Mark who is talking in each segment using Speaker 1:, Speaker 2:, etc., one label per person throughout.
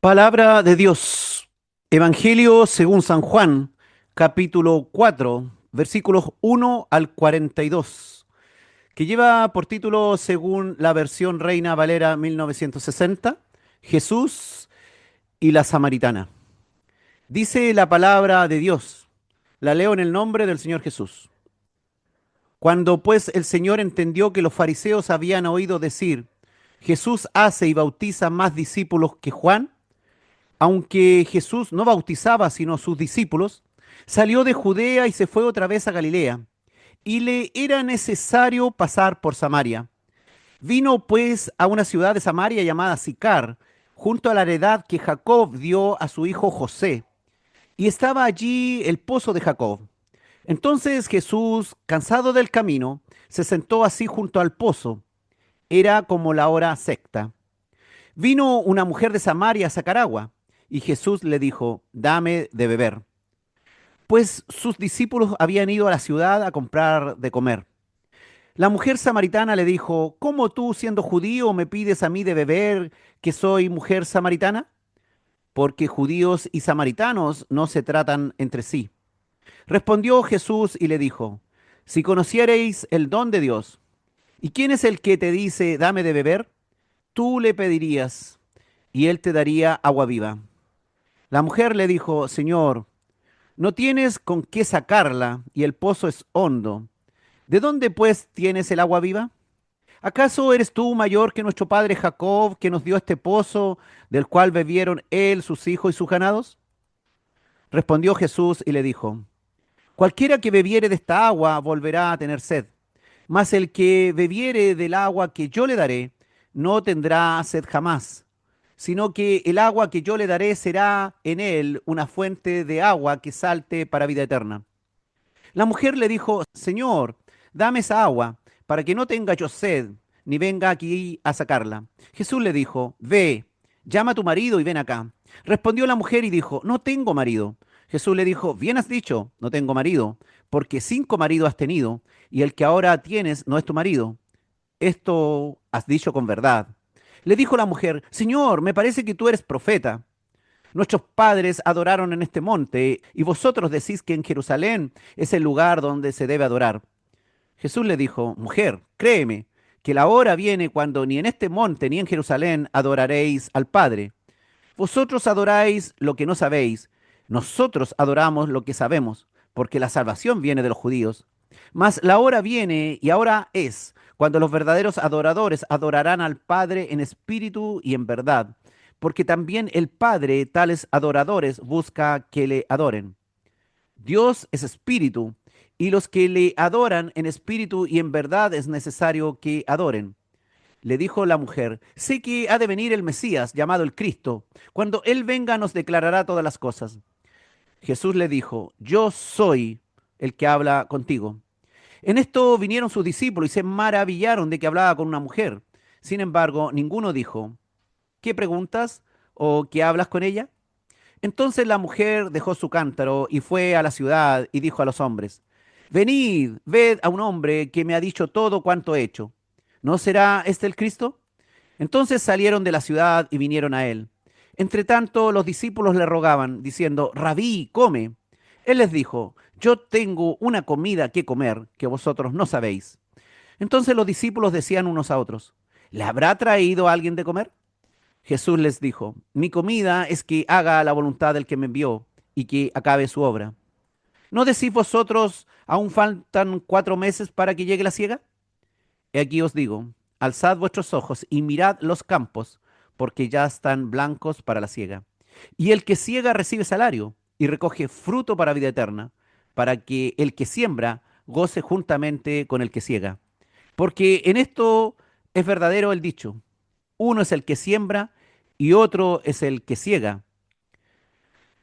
Speaker 1: Palabra de Dios. Evangelio según San Juan, capítulo 4, versículos 1 al 42, que lleva por título, según la versión Reina Valera 1960, Jesús y la Samaritana. Dice la palabra de Dios. La leo en el nombre del Señor Jesús. Cuando pues el Señor entendió que los fariseos habían oído decir, Jesús hace y bautiza más discípulos que Juan, aunque Jesús no bautizaba sino sus discípulos, salió de Judea y se fue otra vez a Galilea, y le era necesario pasar por Samaria. Vino pues a una ciudad de Samaria llamada Sicar, junto a la heredad que Jacob dio a su hijo José, y estaba allí el pozo de Jacob. Entonces Jesús, cansado del camino, se sentó así junto al pozo. Era como la hora sexta. Vino una mujer de Samaria a sacar agua, y Jesús le dijo, dame de beber. Pues sus discípulos habían ido a la ciudad a comprar de comer. La mujer samaritana le dijo, ¿cómo tú, siendo judío, me pides a mí de beber, que soy mujer samaritana? Porque judíos y samaritanos no se tratan entre sí. Respondió Jesús y le dijo, si conocierais el don de Dios, ¿y quién es el que te dice, dame de beber? Tú le pedirías, y él te daría agua viva. La mujer le dijo, Señor, no tienes con qué sacarla y el pozo es hondo. ¿De dónde pues tienes el agua viva? ¿Acaso eres tú mayor que nuestro padre Jacob, que nos dio este pozo, del cual bebieron él, sus hijos y sus ganados? Respondió Jesús y le dijo, cualquiera que bebiere de esta agua volverá a tener sed, mas el que bebiere del agua que yo le daré no tendrá sed jamás, sino que el agua que yo le daré será en él una fuente de agua que salte para vida eterna. La mujer le dijo, Señor, dame esa agua, para que no tenga yo sed, ni venga aquí a sacarla. Jesús le dijo, ve, llama a tu marido y ven acá. Respondió la mujer y dijo, no tengo marido. Jesús le dijo, bien has dicho, no tengo marido, porque 5 maridos has tenido, y el que ahora tienes no es tu marido. Esto has dicho con verdad. Le dijo la mujer, Señor, me parece que tú eres profeta. Nuestros padres adoraron en este monte, y vosotros decís que en Jerusalén es el lugar donde se debe adorar. Jesús le dijo, mujer, créeme, que la hora viene cuando ni en este monte ni en Jerusalén adoraréis al Padre. Vosotros adoráis lo que no sabéis, nosotros adoramos lo que sabemos, porque la salvación viene de los judíos. Mas la hora viene y ahora es, cuando los verdaderos adoradores adorarán al Padre en espíritu y en verdad, porque también el Padre tales adoradores busca que le adoren. Dios es espíritu, y los que le adoran en espíritu y en verdad es necesario que adoren. Le dijo la mujer, sé que ha de venir el Mesías, llamado el Cristo. Cuando Él venga nos declarará todas las cosas. Jesús le dijo, yo soy el que habla contigo. En esto vinieron sus discípulos y se maravillaron de que hablaba con una mujer. Sin embargo, ninguno dijo, ¿qué preguntas o qué hablas con ella? Entonces la mujer dejó su cántaro y fue a la ciudad y dijo a los hombres, venid, ved a un hombre que me ha dicho todo cuanto he hecho. ¿No será este el Cristo? Entonces salieron de la ciudad y vinieron a él. Entre tanto, los discípulos le rogaban, diciendo, Rabí, come. Él les dijo, yo tengo una comida que comer que vosotros no sabéis. Entonces los discípulos decían unos a otros, ¿le habrá traído alguien de comer? Jesús les dijo, mi comida es que haga la voluntad del que me envió y que acabe su obra. ¿No decís vosotros, aún faltan 4 meses para que llegue la siega? He aquí os digo, alzad vuestros ojos y mirad los campos, porque ya están blancos para la siega. Y el que siega recibe salario y recoge fruto para vida eterna, para que el que siembra goce juntamente con el que siega. Porque en esto es verdadero el dicho, uno es el que siembra y otro es el que ciega.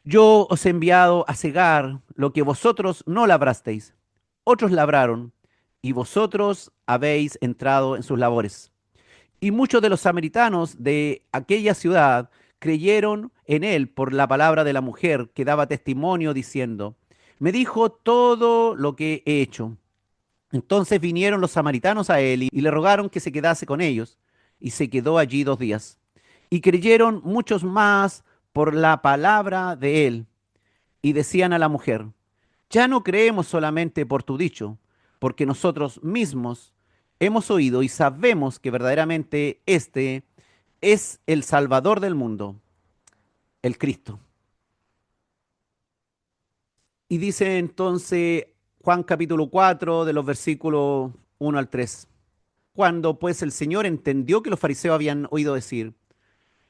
Speaker 1: Yo os he enviado a cegar lo que vosotros no labrasteis. Otros labraron y vosotros habéis entrado en sus labores. Y muchos de los samaritanos de aquella ciudad creyeron en él por la palabra de la mujer que daba testimonio diciendo, me dijo todo lo que he hecho. Entonces vinieron los samaritanos a él y le rogaron que se quedase con ellos, y se quedó allí 2 días. Y creyeron muchos más por la palabra de él. Y decían a la mujer, ya no creemos solamente por tu dicho, porque nosotros mismos hemos oído y sabemos que verdaderamente este es el Salvador del mundo, el Cristo. Y dice entonces Juan capítulo 4 de los versículos 1 al 3. Cuando pues el Señor entendió que los fariseos habían oído decir,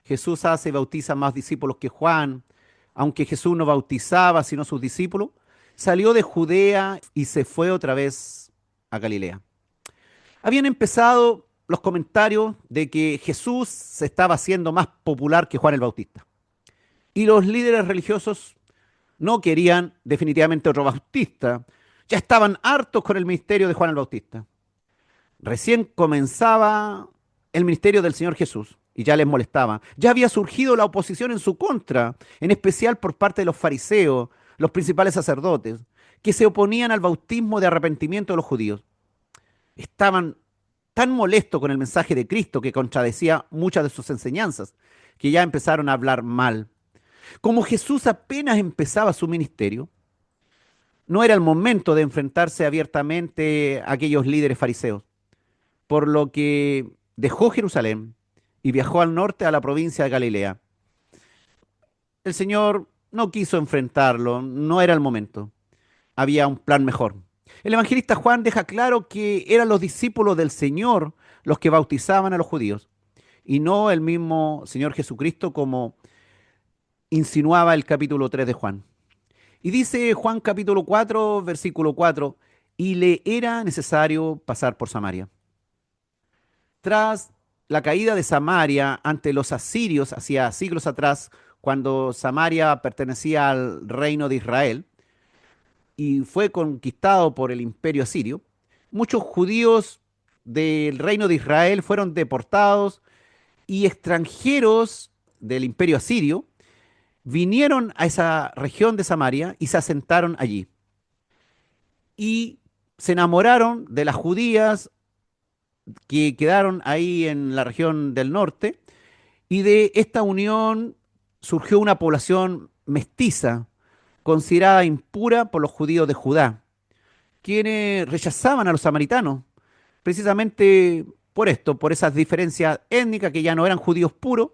Speaker 1: Jesús hace y bautiza más discípulos que Juan, aunque Jesús no bautizaba sino sus discípulos, salió de Judea y se fue otra vez a Galilea. Habían empezado los comentarios de que Jesús se estaba haciendo más popular que Juan el Bautista. Y los líderes religiosos no querían definitivamente otro Bautista. Ya estaban hartos con el ministerio de Juan el Bautista. Recién comenzaba el ministerio del Señor Jesús y ya les molestaba. Ya había surgido la oposición en su contra, en especial por parte de los fariseos, los principales sacerdotes, que se oponían al bautismo de arrepentimiento de los judíos. Estaban tan molestos con el mensaje de Cristo que contradecía muchas de sus enseñanzas, que ya empezaron a hablar mal. Como Jesús apenas empezaba su ministerio, no era el momento de enfrentarse abiertamente a aquellos líderes fariseos, por lo que dejó Jerusalén y viajó al norte a la provincia de Galilea. El Señor no quiso enfrentarlo, no era el momento, había un plan mejor. El evangelista Juan deja claro que eran los discípulos del Señor los que bautizaban a los judíos y no el mismo Señor Jesucristo como insinuaba el capítulo 3 de Juan. Y dice Juan capítulo 4, versículo 4, y le era necesario pasar por Samaria. Tras la caída de Samaria ante los asirios, hacía siglos atrás, cuando Samaria pertenecía al reino de Israel y fue conquistado por el imperio asirio, muchos judíos del reino de Israel fueron deportados y extranjeros del imperio asirio vinieron a esa región de Samaria y se asentaron allí. Y se enamoraron de las judías que quedaron ahí en la región del norte, y de esta unión surgió una población mestiza, considerada impura por los judíos de Judá, quienes rechazaban a los samaritanos, precisamente por esto, por esas diferencias étnicas que ya no eran judíos puros,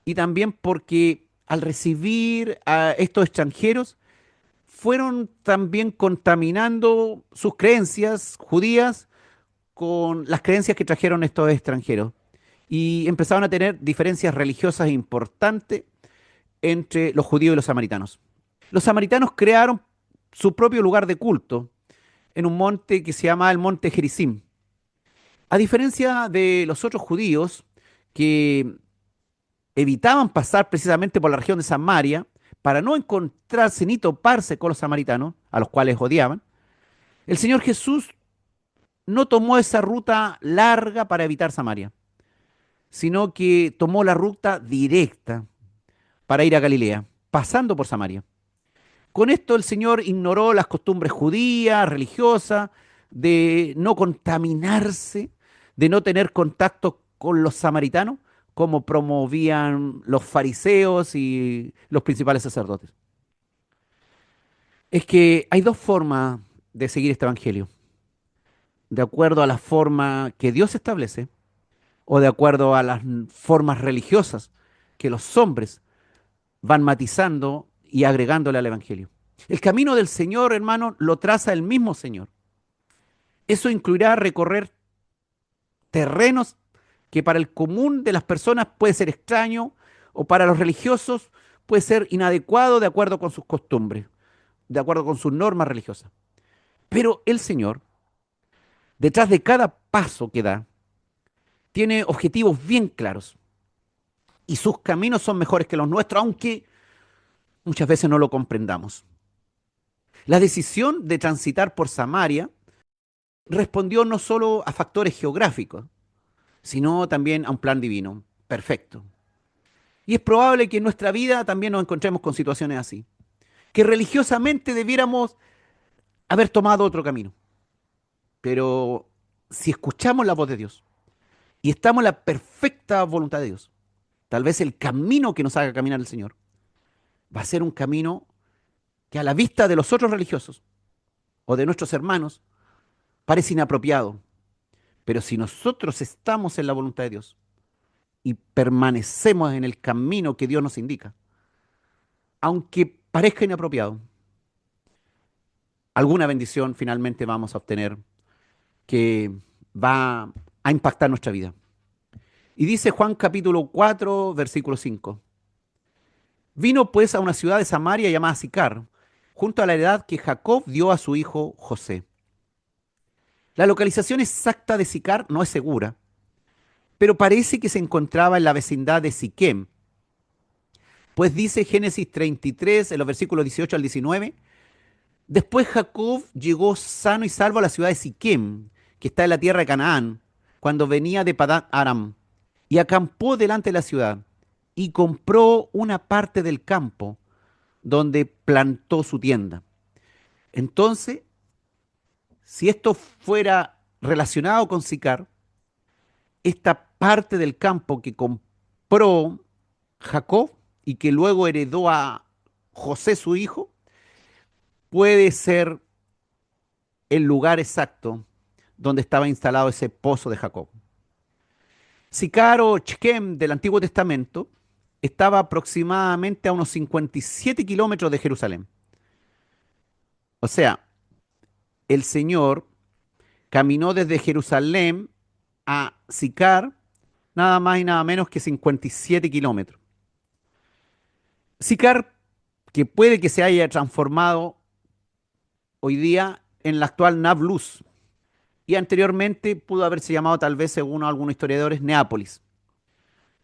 Speaker 1: y también porque al recibir a estos extranjeros, fueron también contaminando sus creencias judías con las creencias que trajeron estos extranjeros. Y empezaron a tener diferencias religiosas importantes entre los judíos y los samaritanos. Los samaritanos crearon su propio lugar de culto en un monte que se llama el monte Gerizim. A diferencia de los otros judíos que evitaban pasar precisamente por la región de Samaria para no encontrarse ni toparse con los samaritanos, a los cuales odiaban, el Señor Jesús no tomó esa ruta larga para evitar Samaria, sino que tomó la ruta directa para ir a Galilea, pasando por Samaria. Con esto el Señor ignoró las costumbres judías, religiosas, de no contaminarse, de no tener contacto con los samaritanos, como promovían los fariseos y los principales sacerdotes. Es que hay dos formas de seguir este evangelio, de acuerdo a la forma que Dios establece o de acuerdo a las formas religiosas que los hombres van matizando y agregándole al evangelio. El camino del Señor, hermano, lo traza el mismo Señor. Eso incluirá recorrer terrenos que para el común de las personas puede ser extraño o para los religiosos puede ser inadecuado de acuerdo con sus costumbres, de acuerdo con sus normas religiosas. Pero el Señor, detrás de cada paso que da, tiene objetivos bien claros y sus caminos son mejores que los nuestros, aunque muchas veces no lo comprendamos. La decisión de transitar por Samaria respondió no solo a factores geográficos, sino también a un plan divino, perfecto. Y es probable que en nuestra vida también nos encontremos con situaciones así, que religiosamente debiéramos haber tomado otro camino. Pero si escuchamos la voz de Dios y estamos en la perfecta voluntad de Dios, Tal vez el camino que nos haga caminar el Señor va a ser un camino que a la vista de los otros religiosos o de nuestros hermanos parece inapropiado. Pero si nosotros estamos en la voluntad de Dios y permanecemos en el camino que Dios nos indica, aunque parezca inapropiado, alguna bendición finalmente vamos a obtener que va a impactar nuestra vida. Y dice Juan capítulo 4, versículo 5. Vino pues a una ciudad de Samaria llamada Sicar, junto a la heredad que Jacob dio a su hijo José. La localización exacta de Sicar no es segura, pero parece que se encontraba en la vecindad de Siquem, pues dice Génesis 33, en los versículos 18 al 19, después Jacob llegó sano y salvo a la ciudad de Siquem, que está en la tierra de Canaán, cuando venía de Padán Aram, y acampó delante de la ciudad, y compró una parte del campo, donde plantó su tienda. Entonces, si esto fuera relacionado con Sicar, esta parte del campo que compró Jacob y que luego heredó a José su hijo, puede ser el lugar exacto donde estaba instalado ese pozo de Jacob. Sicar o Shechem del Antiguo Testamento estaba aproximadamente a unos 57 kilómetros de Jerusalén. O sea, el Señor caminó desde Jerusalén a Sicar nada más y nada menos que 57 kilómetros. Sicar, que puede que se haya transformado hoy día en la actual Nablus, y anteriormente pudo haberse llamado tal vez, según algunos historiadores, Neápolis.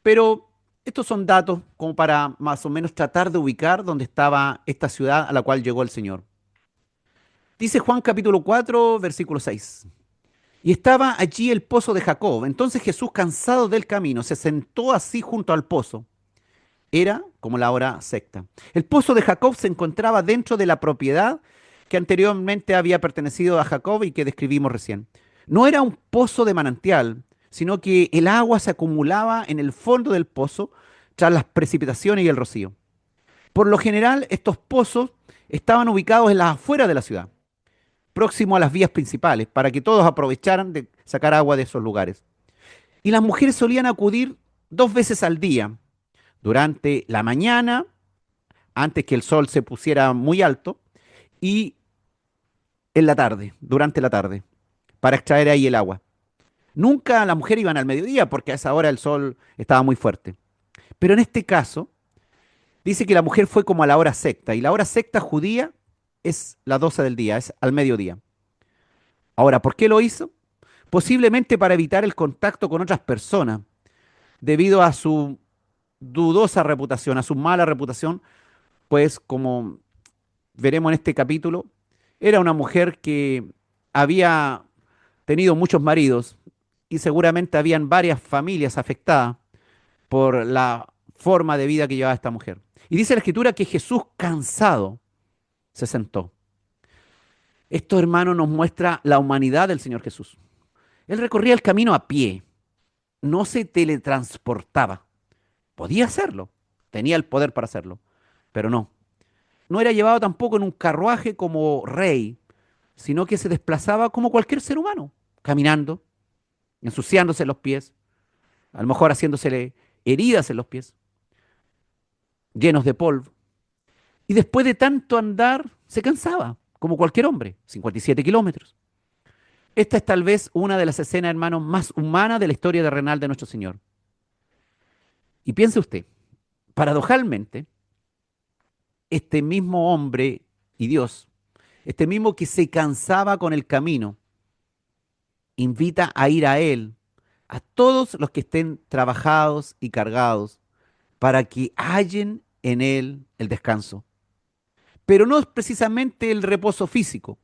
Speaker 1: Pero estos son datos como para más o menos tratar de ubicar dónde estaba esta ciudad a la cual llegó el Señor. Dice Juan capítulo 4, versículo 6. Y estaba allí el pozo de Jacob. Entonces Jesús, cansado del camino, se sentó así junto al pozo. Era como la hora sexta. El pozo de Jacob se encontraba dentro de la propiedad que anteriormente había pertenecido a Jacob y que describimos recién. No era un pozo de manantial, sino que el agua se acumulaba en el fondo del pozo tras las precipitaciones y el rocío. Por lo general, estos pozos estaban ubicados en las afueras de la ciudad, próximo a las vías principales, para que todos aprovecharan de sacar agua de esos lugares. Y las mujeres solían acudir 2 veces al día, durante la mañana, antes que el sol se pusiera muy alto, y en la tarde, durante la tarde, para extraer ahí el agua. Nunca las mujeres iban al mediodía porque a esa hora el sol estaba muy fuerte. Pero en este caso, dice que la mujer fue como a la hora sexta, y la hora sexta judía es las 12 del día, es al mediodía. Ahora, ¿por qué lo hizo? Posiblemente para evitar el contacto con otras personas, debido a su dudosa reputación, a su mala reputación, pues como veremos en este capítulo, era una mujer que había tenido muchos maridos y seguramente habían varias familias afectadas por la forma de vida que llevaba esta mujer. Y dice la escritura que Jesús, cansado, se sentó. Esto, hermano, nos muestra la humanidad del Señor Jesús. Él recorría el camino a pie, no se teletransportaba. Podía hacerlo, tenía el poder para hacerlo, pero no. No era llevado tampoco en un carruaje como rey, sino que se desplazaba como cualquier ser humano, caminando, ensuciándose los pies, a lo mejor haciéndosele heridas en los pies, llenos de polvo. Y después de tanto andar, se cansaba, como cualquier hombre, 57 kilómetros. Esta es tal vez una de las escenas, hermanos, más humanas de la historia terrenal de nuestro Señor. Y piense usted, paradojalmente, este mismo hombre y Dios, este mismo que se cansaba con el camino, invita a ir a Él, a todos los que estén trabajados y cargados, para que hallen en Él el descanso. Pero no es precisamente el reposo físico,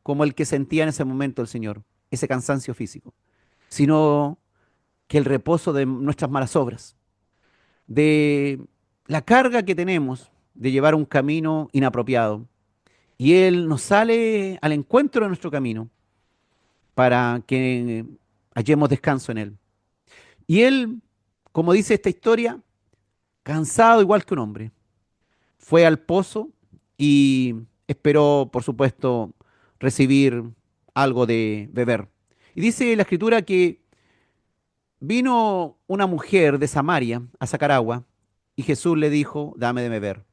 Speaker 1: como el que sentía en ese momento el Señor, ese cansancio físico, sino que el reposo de nuestras malas obras, de la carga que tenemos de llevar un camino inapropiado. Y Él nos sale al encuentro de nuestro camino para que hallemos descanso en Él. Y Él, como dice esta historia, cansado igual que un hombre. Fue al pozo y esperó, por supuesto, recibir algo de beber. Y dice la escritura que vino una mujer de Samaria a sacar agua y Jesús le dijo, dame de beber.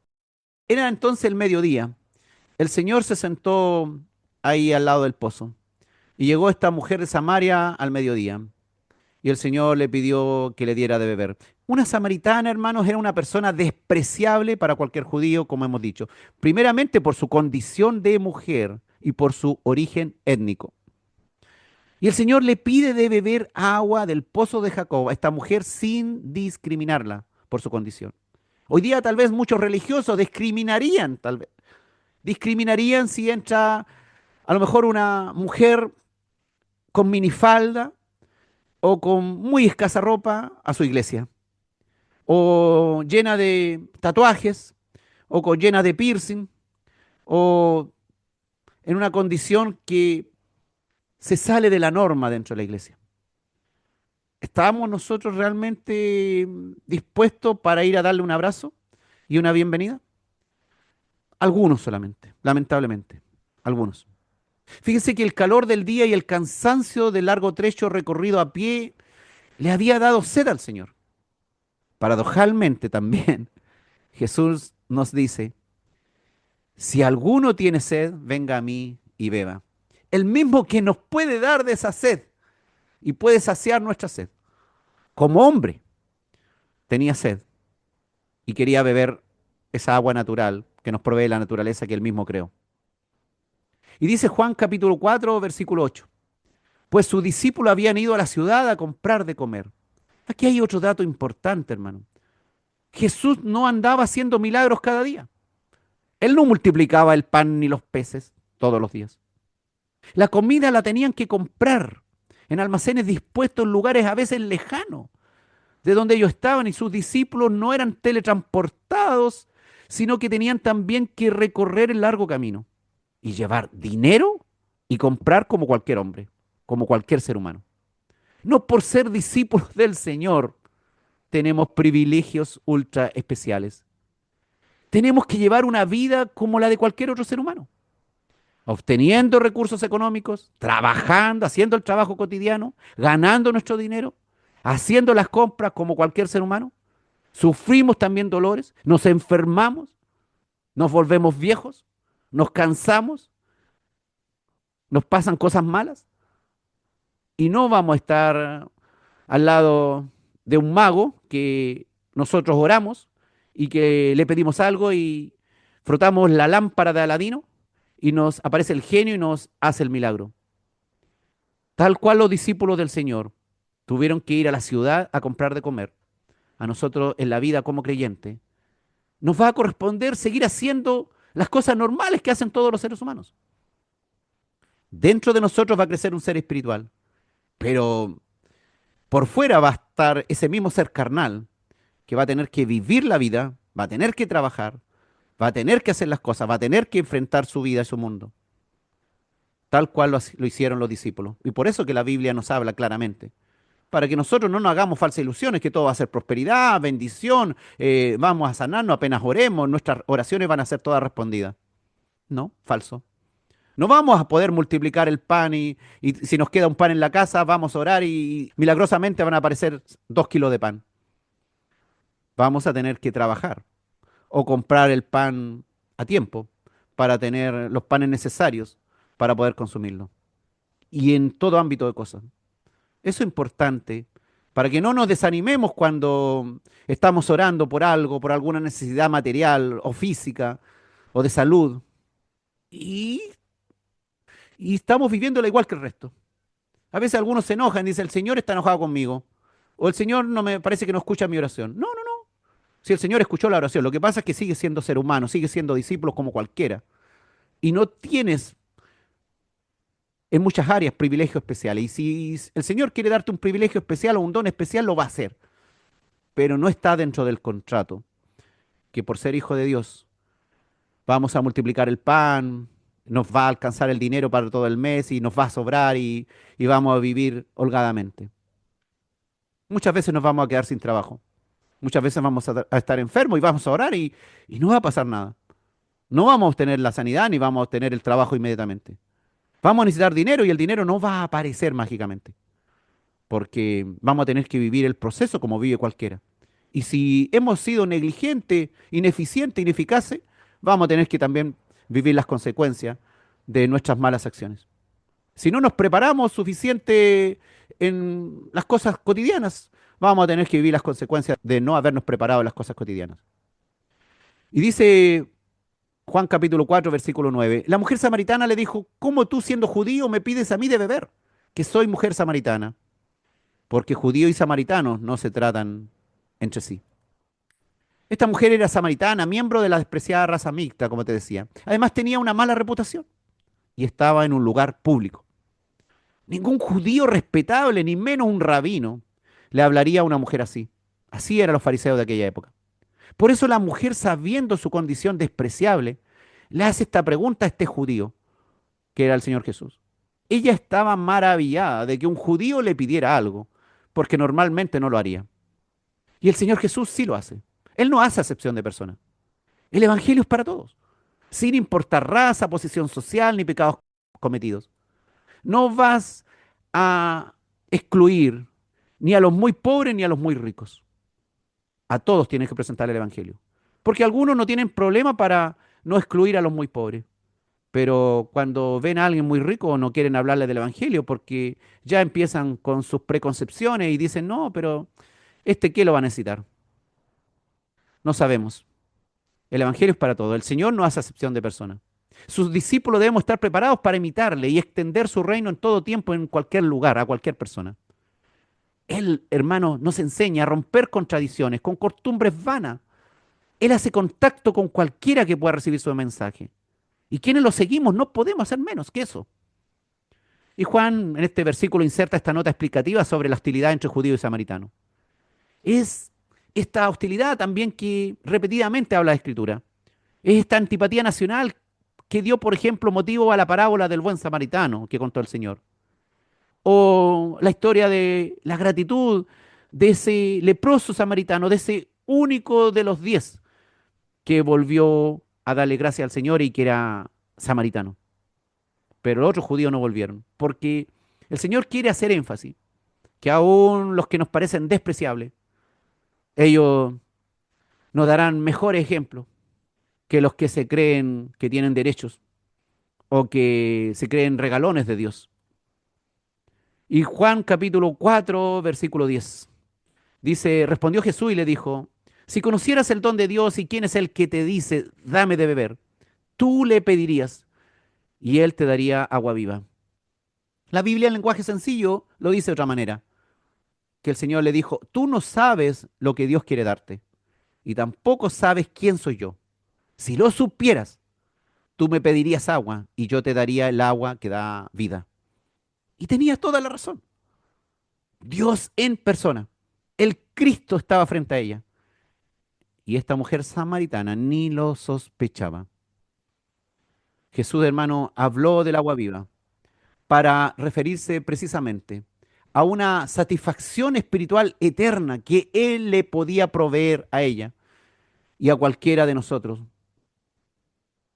Speaker 1: Era entonces el mediodía. El Señor se sentó ahí al lado del pozo y llegó esta mujer de Samaria al mediodía y el Señor le pidió que le diera de beber. Una samaritana, hermanos, era una persona despreciable para cualquier judío, como hemos dicho. Primeramente por su condición de mujer y por su origen étnico. Y el Señor le pide de beber agua del pozo de Jacob a esta mujer sin discriminarla por su condición. Hoy día tal vez muchos religiosos discriminarían, tal vez, discriminarían si entra a lo mejor una mujer con minifalda o con muy escasa ropa a su iglesia, o llena de tatuajes, o llena de piercing, o en una condición que se sale de la norma dentro de la iglesia. ¿Estábamos nosotros realmente dispuestos para ir a darle un abrazo y una bienvenida? Algunos solamente, lamentablemente, algunos. Fíjense que el calor del día y el cansancio del largo trecho recorrido a pie le había dado sed al Señor. Paradojalmente también, Jesús nos dice, si alguno tiene sed, venga a mí y beba. El mismo que nos puede dar de esa sed y puede saciar nuestra sed. Como hombre, tenía sed y quería beber esa agua natural que nos provee la naturaleza que él mismo creó. Y dice Juan capítulo 4, versículo 8, pues sus discípulos habían ido a la ciudad a comprar de comer. Aquí hay otro dato importante, hermano. Jesús no andaba haciendo milagros cada día. Él no multiplicaba el pan ni los peces todos los días. La comida la tenían que comprar en almacenes dispuestos en lugares a veces lejanos de donde ellos estaban y sus discípulos no eran teletransportados, sino que tenían también que recorrer el largo camino y llevar dinero y comprar como cualquier hombre, como cualquier ser humano. No por ser discípulos del Señor tenemos privilegios ultra especiales. Tenemos que llevar una vida como la de cualquier otro ser humano, obteniendo recursos económicos, trabajando, haciendo el trabajo cotidiano, ganando nuestro dinero, haciendo las compras como cualquier ser humano. Sufrimos también dolores, nos enfermamos, nos volvemos viejos, nos cansamos, nos pasan cosas malas y no vamos a estar al lado de un mago que nosotros oramos y que le pedimos algo y frotamos la lámpara de Aladino y nos aparece el genio y nos hace el milagro. Tal cual los discípulos del Señor tuvieron que ir a la ciudad a comprar de comer. A nosotros en la vida como creyente nos va a corresponder seguir haciendo las cosas normales que hacen todos los seres humanos. Dentro de nosotros va a crecer un ser espiritual, pero por fuera va a estar ese mismo ser carnal que va a tener que vivir la vida, va a tener que trabajar, va a tener que hacer las cosas, va a tener que enfrentar su vida y su mundo, tal cual lo hicieron los discípulos. Y por eso que la Biblia nos habla claramente, para que nosotros no nos hagamos falsas ilusiones, que todo va a ser prosperidad, bendición, vamos a sanarnos apenas oremos, nuestras oraciones van a ser todas respondidas. No, falso. No vamos a poder multiplicar el pan y si nos queda un pan en la casa, vamos a orar y milagrosamente van a aparecer 2 kilos de pan. Vamos a tener que trabajar o comprar el pan a tiempo para tener los panes necesarios para poder consumirlo. Y en todo ámbito de cosas. Eso es importante para que no nos desanimemos cuando estamos orando por algo, por alguna necesidad material o física o de salud. Y, y estamos viviéndola igual que el resto. A veces algunos se enojan y dicen, el Señor está enojado conmigo. O el Señor no me parece que no escucha mi oración. No, no, no. Si el Señor escuchó la oración, lo que pasa es que sigue siendo ser humano, sigue siendo discípulo como cualquiera. Y no tienes en muchas áreas privilegios especiales. Y si el Señor quiere darte un privilegio especial o un don especial, lo va a hacer. Pero no está dentro del contrato que por ser hijo de Dios vamos a multiplicar el pan, nos va a alcanzar el dinero para todo el mes y nos va a sobrar y vamos a vivir holgadamente. Muchas veces nos vamos a quedar sin trabajo. Muchas veces vamos a estar enfermos y vamos a orar y no va a pasar nada. No vamos a obtener la sanidad ni vamos a obtener el trabajo inmediatamente. Vamos a necesitar dinero y el dinero no va a aparecer mágicamente, porque vamos a tener que vivir el proceso como vive cualquiera. Y si hemos sido negligentes, ineficientes, ineficaces, vamos a tener que también vivir las consecuencias de nuestras malas acciones. Si no nos preparamos suficiente en las cosas cotidianas, vamos a tener que vivir las consecuencias de no habernos preparado en las cosas cotidianas. Y dice Juan capítulo 4, versículo 9, la mujer samaritana le dijo, ¿cómo tú siendo judío me pides a mí de beber? Que soy mujer samaritana, porque judío y samaritano no se tratan entre sí. Esta mujer era samaritana, miembro de la despreciada raza mixta, como te decía. Además tenía una mala reputación y estaba en un lugar público. Ningún judío respetable, ni menos un rabino, le hablaría a una mujer así. Así eran los fariseos de aquella época. Por eso la mujer, sabiendo su condición despreciable, le hace esta pregunta a este judío, que era el Señor Jesús. Ella estaba maravillada de que un judío le pidiera algo, porque normalmente no lo haría. Y el Señor Jesús sí lo hace. Él no hace acepción de personas. El Evangelio es para todos, sin importar raza, posición social ni pecados cometidos. No vas a excluir ni a los muy pobres ni a los muy ricos. A todos tienes que presentar el Evangelio. Porque algunos no tienen problema para no excluir a los muy pobres. Pero cuando ven a alguien muy rico no quieren hablarle del Evangelio porque ya empiezan con sus preconcepciones y dicen, no, pero ¿este qué lo va a necesitar? No sabemos. El Evangelio es para todo. El Señor no hace acepción de personas. Sus discípulos debemos estar preparados para imitarle y extender su reino en todo tiempo, en cualquier lugar, a cualquier persona. Él, hermano, nos enseña a romper con tradiciones, con costumbres vanas. Él hace contacto con cualquiera que pueda recibir su mensaje. Y quienes lo seguimos no podemos hacer menos que eso. Y Juan en este versículo inserta esta nota explicativa sobre la hostilidad entre judío y samaritano. Es esta hostilidad también que repetidamente habla la Escritura. Es esta antipatía nacional que dio, por ejemplo, motivo a la parábola del buen samaritano que contó el Señor. O la historia de la gratitud de ese leproso samaritano, de ese único de los 10 que volvió a darle gracias al Señor y que era samaritano. Pero los otros judíos no volvieron, porque el Señor quiere hacer énfasis, que aún los que nos parecen despreciables, ellos nos darán mejor ejemplo que los que se creen que tienen derechos o que se creen regalones de Dios. Y Juan capítulo 4, versículo 10. Dice, respondió Jesús y le dijo, si conocieras el don de Dios y quién es el que te dice, dame de beber, tú le pedirías y él te daría agua viva. La Biblia en lenguaje sencillo lo dice de otra manera, que el Señor le dijo, tú no sabes lo que Dios quiere darte y tampoco sabes quién soy yo. Si lo supieras, tú me pedirías agua y yo te daría el agua que da vida. Y tenía toda la razón. Dios en persona, el Cristo estaba frente a ella. Y esta mujer samaritana ni lo sospechaba. Jesús, hermano, habló del agua viva para referirse precisamente a una satisfacción espiritual eterna que Él le podía proveer a ella y a cualquiera de nosotros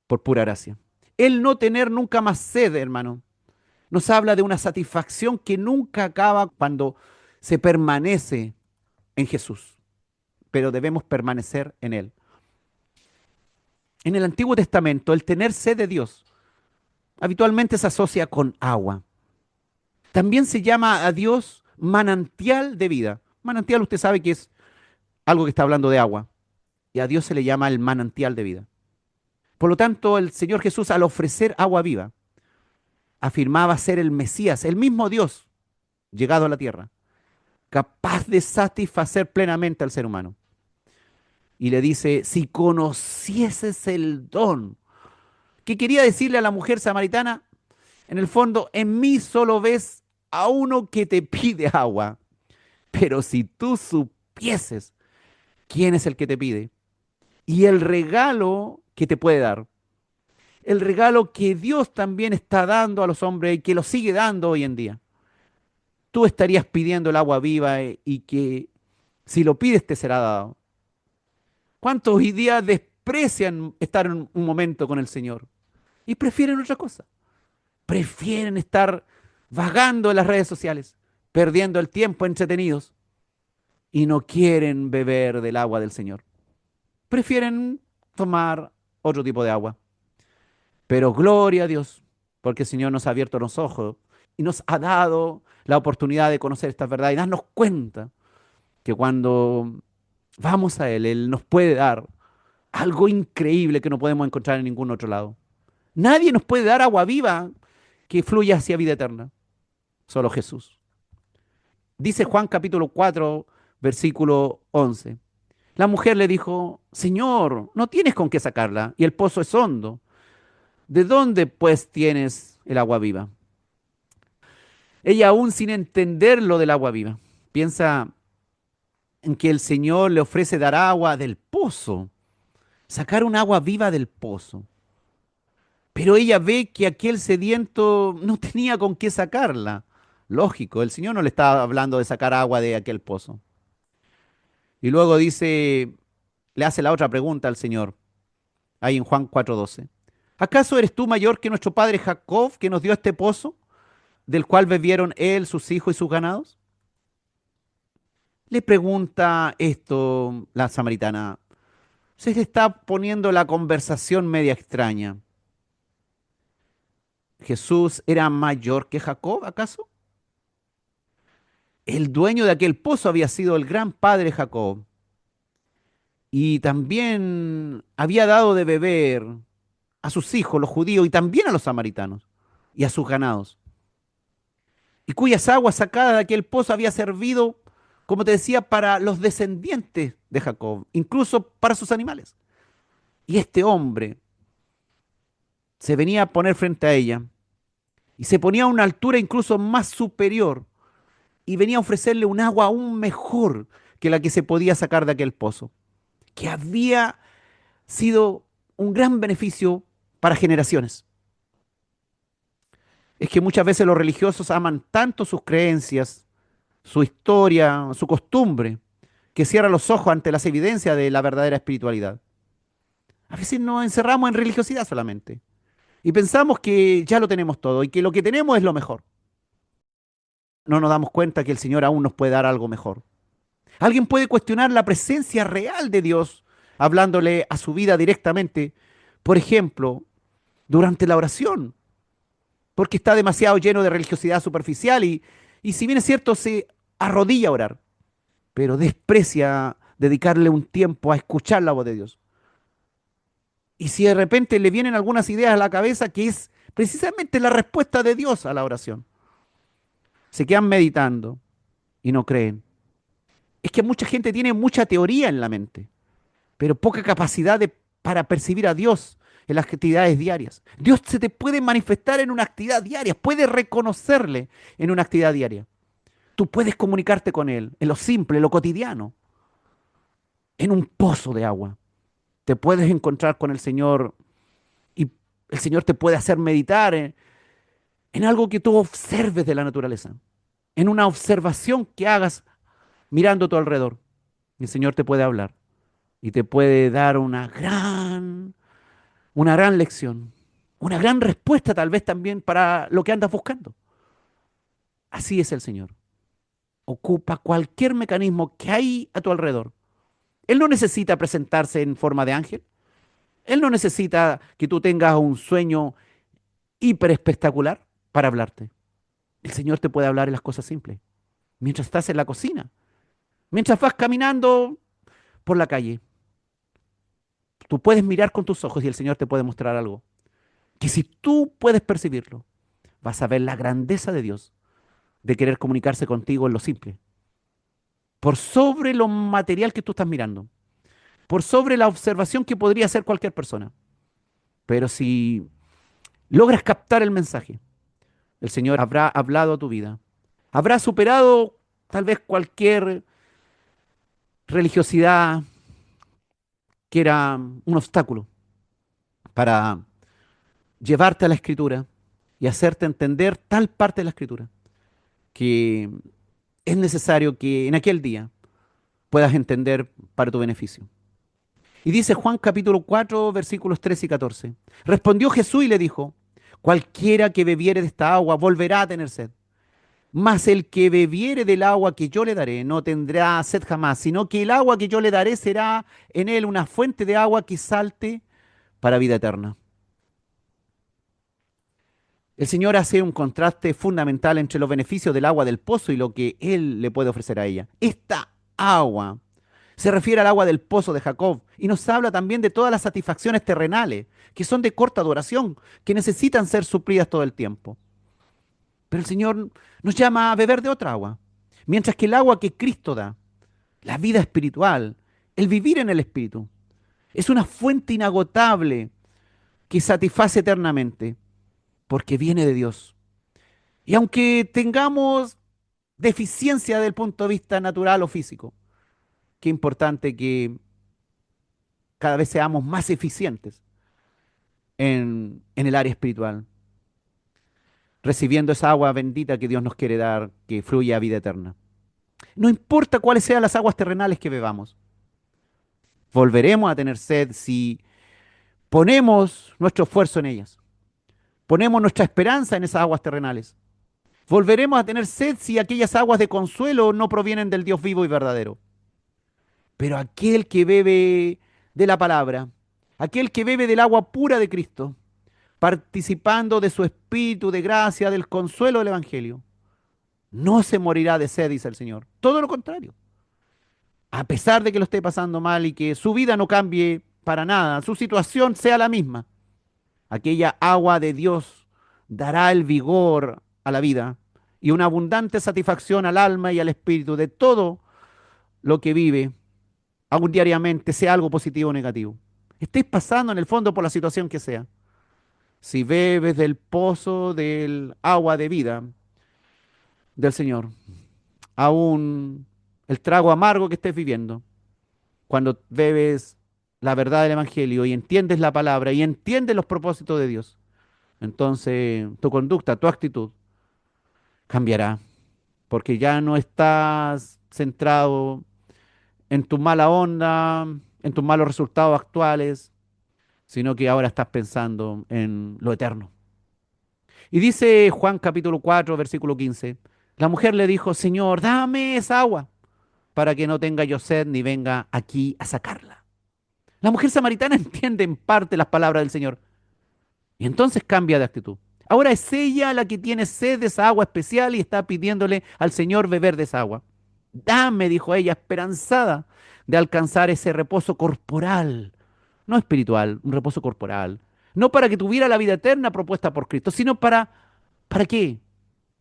Speaker 1: por pura gracia. El no tener nunca más sed, hermano, nos habla de una satisfacción que nunca acaba cuando se permanece en Jesús, pero debemos permanecer en Él. En el Antiguo Testamento, el tener sed de Dios habitualmente se asocia con agua. También se llama a Dios manantial de vida. Manantial usted sabe que es algo que está hablando de agua. Y a Dios se le llama el manantial de vida. Por lo tanto, el Señor Jesús al ofrecer agua viva, afirmaba ser el Mesías, el mismo Dios llegado a la tierra, capaz de satisfacer plenamente al ser humano. Y le dice, si conocieses el don, ¿qué quería decirle a la mujer samaritana? En el fondo, en mí solo ves a uno que te pide agua, pero si tú supieses quién es el que te pide y el regalo que te puede dar, el regalo que Dios también está dando a los hombres y que lo sigue dando hoy en día, tú estarías pidiendo el agua viva y que Si lo pides, te será dado. ¿Cuántos hoy día desprecian estar en un momento con el Señor y prefieren otra cosa? Prefieren estar vagando en las redes sociales, perdiendo el tiempo entretenidos y no quieren beber del agua del Señor. Prefieren tomar otro tipo de agua. Pero gloria a Dios, porque el Señor nos ha abierto los ojos y nos ha dado la oportunidad de conocer esta verdad y darnos cuenta que cuando vamos a Él, Él nos puede dar algo increíble que no podemos encontrar en ningún otro lado. Nadie nos puede dar agua viva que fluya hacia vida eterna, solo Jesús. Dice Juan capítulo 4, versículo 11. La mujer le dijo, Señor, no tienes con qué sacarla y el pozo es hondo. ¿De dónde pues tienes el agua viva? Ella aún sin entender lo del agua viva, piensa en que el Señor le ofrece dar agua del pozo, sacar un agua viva del pozo. Pero ella ve que aquel sediento no tenía con qué sacarla. Lógico, el Señor no le estaba hablando de sacar agua de aquel pozo. Y luego dice, le hace la otra pregunta al Señor, ahí en Juan 4:12. ¿Acaso eres tú mayor que nuestro padre Jacob, que nos dio este pozo, del cual bebieron él, sus hijos y sus ganados? Le pregunta esto la samaritana. Se le está poniendo la conversación media extraña. ¿Jesús era mayor que Jacob, acaso? El dueño de aquel pozo había sido el gran padre Jacob y también había dado de beber a sus hijos, los judíos, y también a los samaritanos y a sus ganados, y cuyas aguas sacadas de aquel pozo había servido, como te decía, para los descendientes de Jacob, incluso para sus animales. Y este hombre se venía a poner frente a ella y se ponía a una altura incluso más superior y venía a ofrecerle un agua aún mejor que la que se podía sacar de aquel pozo, que había sido un gran beneficio para generaciones. Es que muchas veces los religiosos aman tanto sus creencias, su historia, su costumbre, que cierran los ojos ante las evidencias de la verdadera espiritualidad. A veces nos encerramos en religiosidad solamente y pensamos que ya lo tenemos todo y que lo que tenemos es lo mejor. No nos damos cuenta que el Señor aún nos puede dar algo mejor. Alguien puede cuestionar la presencia real de Dios hablándole a su vida directamente, por ejemplo, durante la oración, porque está demasiado lleno de religiosidad superficial y si bien es cierto, se arrodilla a orar, pero desprecia dedicarle un tiempo a escuchar la voz de Dios. Y si de repente le vienen algunas ideas a la cabeza que es precisamente la respuesta de Dios a la oración, se quedan meditando y no creen. Es que mucha gente tiene mucha teoría en la mente, pero poca capacidad para percibir a Dios en las actividades diarias. Dios se te puede manifestar en una actividad diaria, puedes reconocerle en una actividad diaria. Tú puedes comunicarte con Él en lo simple, en lo cotidiano, en un pozo de agua. Te puedes encontrar con el Señor y el Señor te puede hacer meditar en algo que tú observes de la naturaleza, en una observación que hagas mirando a tu alrededor. Y el Señor te puede hablar y te puede dar una gran lección, una gran respuesta tal vez también para lo que andas buscando. Así es el Señor. Ocupa cualquier mecanismo que hay a tu alrededor. Él no necesita presentarse en forma de ángel. Él no necesita que tú tengas un sueño hiper espectacular para hablarte. El Señor te puede hablar en las cosas simples. Mientras estás en la cocina, mientras vas caminando por la calle, tú puedes mirar con tus ojos y el Señor te puede mostrar algo. Que si tú puedes percibirlo, vas a ver la grandeza de Dios de querer comunicarse contigo en lo simple. Por sobre lo material que tú estás mirando. Por sobre la observación que podría hacer cualquier persona. Pero si logras captar el mensaje, el Señor habrá hablado a tu vida. Habrá superado tal vez cualquier religiosidad que era un obstáculo para llevarte a la escritura y hacerte entender tal parte de la escritura que es necesario que en aquel día puedas entender para tu beneficio. Y dice Juan capítulo 4, versículos 13 y 14. Respondió Jesús y le dijo, cualquiera que bebiere de esta agua volverá a tener sed. Mas el que bebiere del agua que yo le daré no tendrá sed jamás, sino que el agua que yo le daré será en él una fuente de agua que salte para vida eterna. El Señor hace un contraste fundamental entre los beneficios del agua del pozo y lo que Él le puede ofrecer a ella. Esta agua se refiere al agua del pozo de Jacob y nos habla también de todas las satisfacciones terrenales, que son de corta duración, que necesitan ser suplidas todo el tiempo. Pero el Señor nos llama a beber de otra agua, mientras que el agua que Cristo da, la vida espiritual, el vivir en el Espíritu, es una fuente inagotable que satisface eternamente, porque viene de Dios. Y aunque tengamos deficiencia del punto de vista natural o físico, qué importante que cada vez seamos más eficientes en el área espiritual, recibiendo esa agua bendita que Dios nos quiere dar, que fluye a vida eterna. No importa cuáles sean las aguas terrenales que bebamos, volveremos a tener sed si ponemos nuestro esfuerzo en ellas, ponemos nuestra esperanza en esas aguas terrenales. Volveremos a tener sed si aquellas aguas de consuelo no provienen del Dios vivo y verdadero. Pero aquel que bebe de la palabra, aquel que bebe del agua pura de Cristo, participando de su espíritu de gracia, del consuelo del Evangelio, no se morirá de sed, dice el Señor. Todo lo contrario. A pesar de que lo esté pasando mal y que su vida no cambie para nada, su situación sea la misma, aquella agua de Dios dará el vigor a la vida y una abundante satisfacción al alma y al espíritu de todo lo que vive aún diariamente, sea algo positivo o negativo. Estés pasando en el fondo por la situación que sea. Si bebes del pozo del agua de vida del Señor, aún el trago amargo que estés viviendo, cuando bebes la verdad del Evangelio y entiendes la palabra y entiendes los propósitos de Dios, entonces tu conducta, tu actitud cambiará, porque ya no estás centrado en tu mala onda, en tus malos resultados actuales, sino que ahora estás pensando en lo eterno. Y dice Juan capítulo 4, versículo 15, la mujer le dijo, Señor, dame esa agua para que no tenga yo sed ni venga aquí a sacarla. La mujer samaritana entiende en parte las palabras del Señor y entonces cambia de actitud. Ahora es ella la que tiene sed de esa agua especial y está pidiéndole al Señor beber de esa agua. Dame, dijo ella, esperanzada de alcanzar ese reposo corporal, no espiritual, un reposo corporal. No para que tuviera la vida eterna propuesta por Cristo, sino ¿para qué?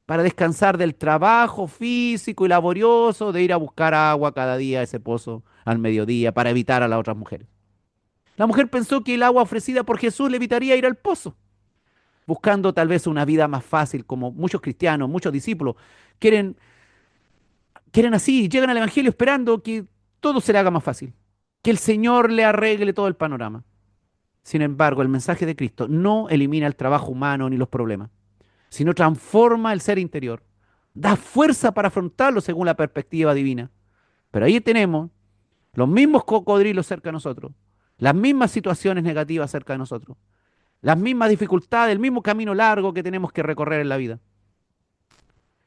Speaker 1: Para descansar del trabajo físico y laborioso de ir a buscar agua cada día a ese pozo al mediodía para evitar a las otras mujeres. La mujer pensó que el agua ofrecida por Jesús le evitaría ir al pozo, buscando tal vez una vida más fácil, como muchos cristianos, muchos discípulos quieren, quieren así, llegan al Evangelio esperando que todo se le haga más fácil, que el Señor le arregle todo el panorama. Sin embargo, el mensaje de Cristo no elimina el trabajo humano ni los problemas, sino transforma el ser interior, da fuerza para afrontarlo según la perspectiva divina. Pero ahí tenemos los mismos cocodrilos cerca de nosotros, las mismas situaciones negativas cerca de nosotros, las mismas dificultades, el mismo camino largo que tenemos que recorrer en la vida.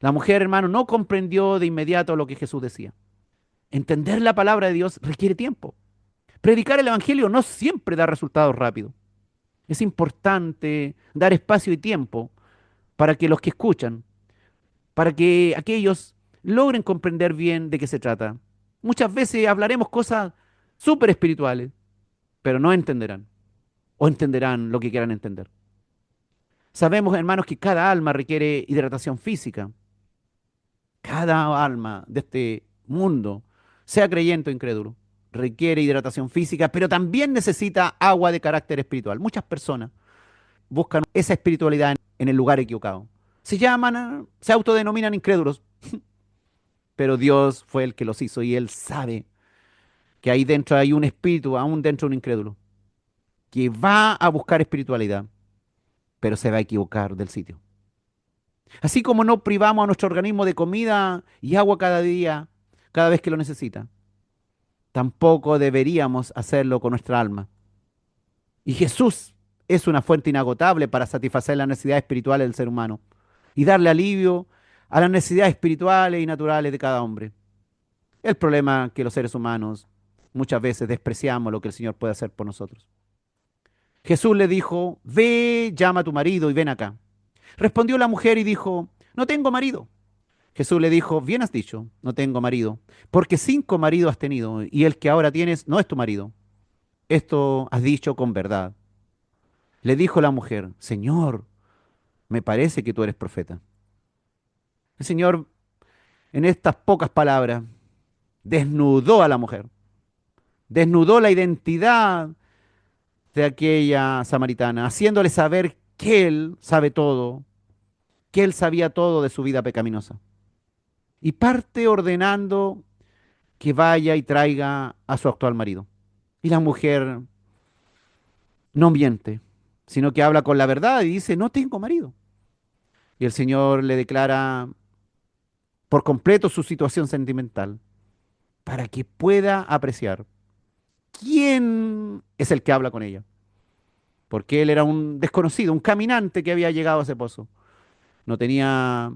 Speaker 1: La mujer, hermano, no comprendió de inmediato lo que Jesús decía. Entender la palabra de Dios requiere tiempo. Predicar el Evangelio no siempre da resultados rápidos. Es importante dar espacio y tiempo para que los que escuchan, para que aquellos logren comprender bien de qué se trata. Muchas veces hablaremos cosas súper espirituales, pero no entenderán, o entenderán lo que quieran entender. Sabemos, hermanos, que cada alma requiere hidratación física. Cada alma de este mundo, sea creyente o incrédulo, requiere hidratación física, pero también necesita agua de carácter espiritual. Muchas personas buscan esa espiritualidad en el lugar equivocado. Se autodenominan incrédulos, pero Dios fue el que los hizo y Él sabe que ahí dentro hay un espíritu, aún dentro de un incrédulo, que va a buscar espiritualidad, pero se va a equivocar del sitio. Así como no privamos a nuestro organismo de comida y agua cada día, cada vez que lo necesita, tampoco deberíamos hacerlo con nuestra alma. Y Jesús es una fuente inagotable para satisfacer las necesidades espirituales del ser humano y darle alivio a las necesidades espirituales y naturales de cada hombre. El problema es que los seres humanos muchas veces despreciamos lo que el Señor puede hacer por nosotros. Jesús le dijo, ve, llama a tu marido y ven acá. Respondió la mujer y dijo, no tengo marido. Jesús le dijo, bien has dicho, no tengo marido, porque 5 maridos has tenido y el que ahora tienes no es tu marido. Esto has dicho con verdad. Le dijo la mujer, Señor, me parece que tú eres profeta. El Señor, en estas pocas palabras, desnudó a la mujer, desnudó la identidad de aquella samaritana, haciéndole saber que Él sabe todo, que Él sabía todo de su vida pecaminosa. Y parte ordenando que vaya y traiga a su actual marido. Y la mujer no miente, sino que habla con la verdad y dice, no tengo marido. Y el Señor le declara por completo su situación sentimental para que pueda apreciar quién es el que habla con ella. Porque él era un desconocido, un caminante que había llegado a ese pozo. No tenía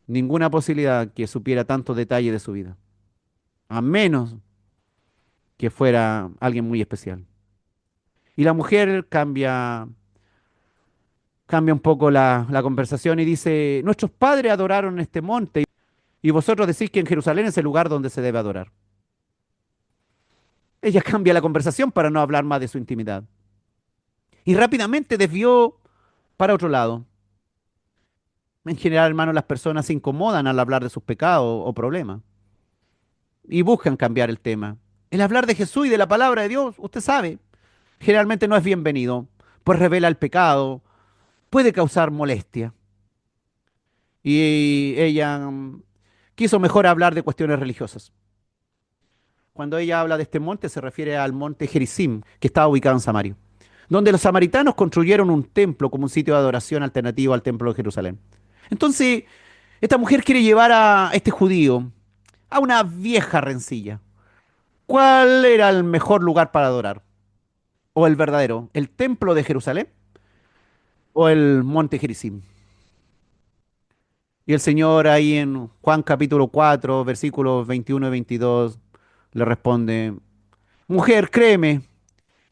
Speaker 1: ninguna posibilidad que supiera tantos detalles de su vida, a menos que fuera alguien muy especial. Y la mujer cambia un poco la conversación y dice, nuestros padres adoraron este monte y vosotros decís que en Jerusalén es el lugar donde se debe adorar. Ella cambia la conversación para no hablar más de su intimidad. Y rápidamente desvió para otro lado. En general, hermano, las personas se incomodan al hablar de sus pecados o problemas y buscan cambiar el tema. El hablar de Jesús y de la palabra de Dios, usted sabe, generalmente no es bienvenido, pues revela el pecado, puede causar molestia. Y ella quiso mejor hablar de cuestiones religiosas. Cuando ella habla de este monte, se refiere al monte Gerizim, que estaba ubicado en Samaria, donde los samaritanos construyeron un templo como un sitio de adoración alternativo al templo de Jerusalén. Entonces, esta mujer quiere llevar a este judío a una vieja rencilla. ¿Cuál era el mejor lugar para adorar? ¿O el verdadero? ¿El templo de Jerusalén o el monte Gerizim? Y el Señor ahí en Juan capítulo 4, versículos 21 y 22, le responde, mujer, créeme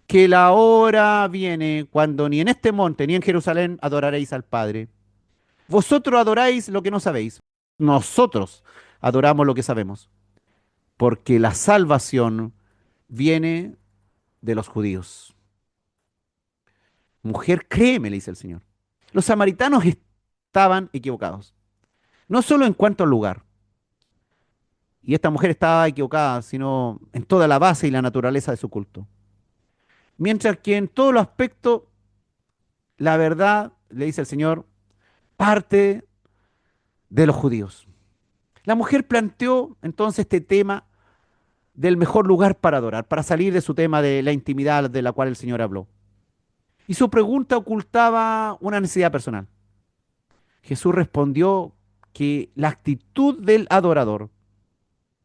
Speaker 1: que la hora viene cuando ni en este monte ni en Jerusalén adoraréis al Padre. Vosotros adoráis lo que no sabéis. Nosotros adoramos lo que sabemos, porque la salvación viene de los judíos. Mujer, créeme, le dice el Señor. Los samaritanos estaban equivocados, no solo en cuanto al lugar, y esta mujer estaba equivocada, sino en toda la base y la naturaleza de su culto. Mientras que en todos los aspectos, la verdad, le dice el Señor, parte de los judíos. La mujer planteó entonces este tema del mejor lugar para adorar, para salir de su tema de la intimidad de la cual el Señor habló. Y su pregunta ocultaba una necesidad personal. Jesús respondió que la actitud del adorador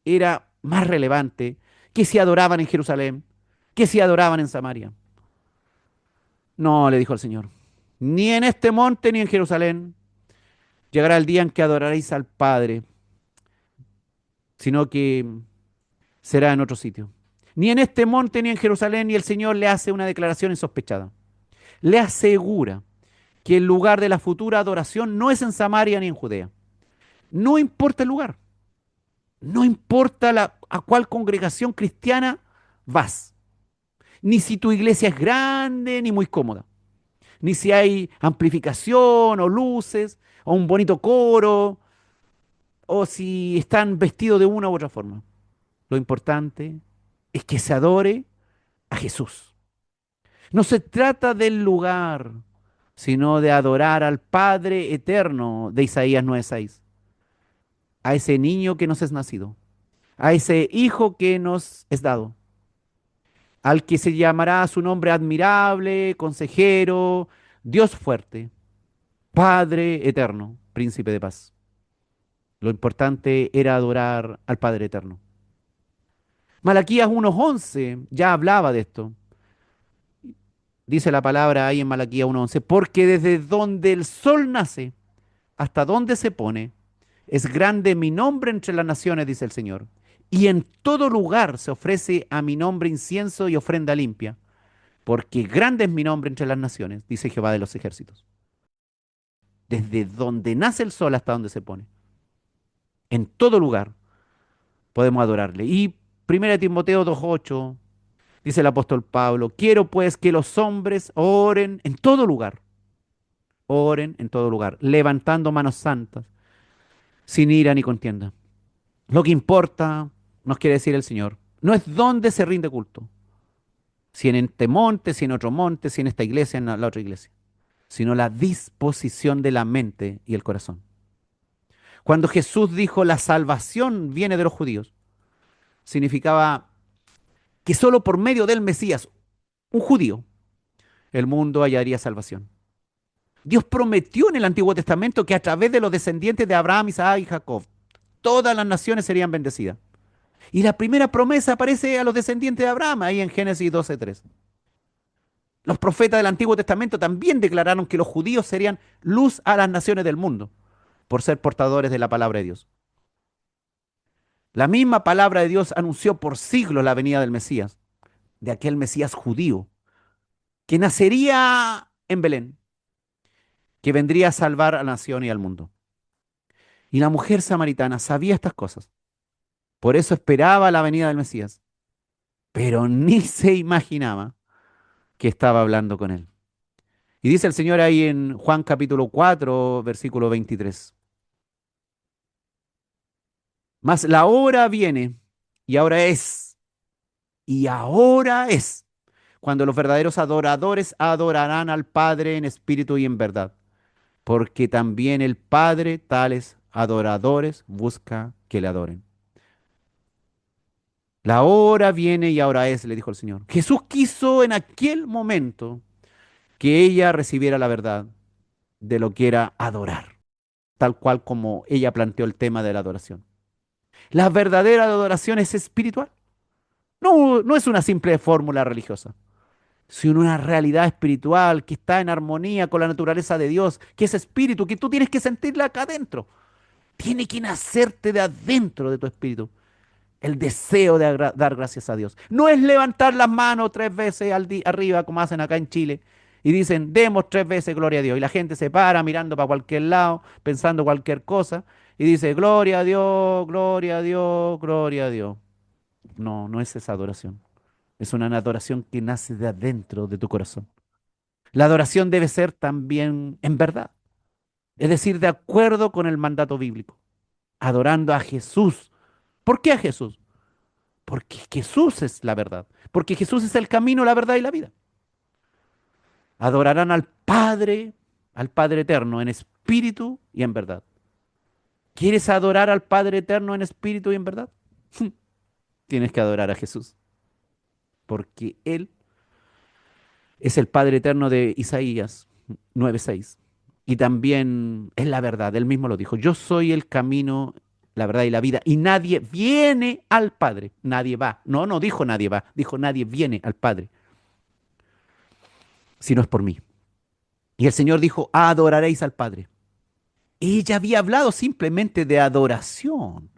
Speaker 1: era más relevante que si adoraban en Jerusalén, que si adoraban en Samaria. No, le dijo el Señor, ni en este monte ni en Jerusalén llegará el día en que adoraréis al Padre, sino que será en otro sitio. Ni en este monte ni en Jerusalén, y el Señor le hace una declaración insospechada. Le asegura que el lugar de la futura adoración no es en Samaria ni en Judea. No importa el lugar, no importa a cuál congregación cristiana vas, ni si tu iglesia es grande ni muy cómoda, ni si hay amplificación o luces o un bonito coro o si están vestidos de una u otra forma. Lo importante es que se adore a Jesús. No se trata del lugar, sino de adorar al Padre eterno de Isaías 9:6, a ese niño que nos es nacido, a ese hijo que nos es dado, al que se llamará su nombre admirable, consejero, Dios fuerte, Padre eterno, príncipe de paz. Lo importante era adorar al Padre eterno. Malaquías 1:11 ya hablaba de esto. Dice la palabra ahí en Malaquías 1:11, porque desde donde el sol nace hasta donde se pone, es grande mi nombre entre las naciones, dice el Señor. Y en todo lugar se ofrece a mi nombre incienso y ofrenda limpia, porque grande es mi nombre entre las naciones, dice Jehová de los ejércitos. Desde donde nace el sol hasta donde se pone. En todo lugar podemos adorarle. Y 1 Timoteo 2:8 dice el apóstol Pablo, quiero pues que los hombres oren en todo lugar, levantando manos santas, sin ira ni contienda. Lo que importa, nos quiere decir el Señor, no es dónde se rinde culto, si en este monte, si en otro monte, si en esta iglesia, en la otra iglesia, sino la disposición de la mente y el corazón. Cuando Jesús dijo la salvación viene de los judíos, significaba que solo por medio del Mesías, un judío, el mundo hallaría salvación. Dios prometió en el Antiguo Testamento que a través de los descendientes de Abraham, Isaac y Jacob, todas las naciones serían bendecidas. Y la primera promesa aparece a los descendientes de Abraham, ahí en Génesis 12:3. Los profetas del Antiguo Testamento también declararon que los judíos serían luz a las naciones del mundo, por ser portadores de la palabra de Dios. La misma palabra de Dios anunció por siglos la venida del Mesías, de aquel Mesías judío, que nacería en Belén, que vendría a salvar a la nación y al mundo. Y la mujer samaritana sabía estas cosas, por eso esperaba la venida del Mesías, pero ni se imaginaba que estaba hablando con él. Y dice el Señor ahí en Juan capítulo 4, versículo 23. Mas la hora viene, y ahora es, cuando los verdaderos adoradores adorarán al Padre en espíritu y en verdad, porque también el Padre tales adoradores busca que le adoren. La hora viene y ahora es, le dijo el Señor. Jesús quiso en aquel momento que ella recibiera la verdad de lo que era adorar, tal cual como ella planteó el tema de la adoración. La verdadera adoración es espiritual. No, no es una simple fórmula religiosa, sino una realidad espiritual que está en armonía con la naturaleza de Dios, que es espíritu, que tú tienes que sentirla acá adentro. Tiene que nacerte de adentro de tu espíritu. El deseo de dar gracias a Dios. No es levantar las manos 3 veces arriba, como hacen acá en Chile, y dicen, demos 3 veces gloria a Dios. Y la gente se para mirando para cualquier lado, pensando cualquier cosa, y dice, gloria a Dios, gloria a Dios, gloria a Dios. No, no es esa adoración. Es una adoración que nace de adentro de tu corazón. La adoración debe ser también en verdad, es decir, de acuerdo con el mandato bíblico, adorando a Jesús. ¿Por qué a Jesús? Porque Jesús es la verdad, porque Jesús es el camino, la verdad y la vida. Adorarán al Padre eterno, en espíritu y en verdad. ¿Quieres adorar al Padre eterno en espíritu y en verdad? Tienes que adorar a Jesús, porque Él es el Padre eterno de Isaías 9:6. Y también es la verdad, él mismo lo dijo. Yo soy el camino, la verdad y la vida. Y nadie viene al Padre. Nadie va. No, no dijo nadie va. Dijo nadie viene al Padre si no es por mí. Y el Señor dijo, adoraréis al Padre. Ella había hablado simplemente de adoración,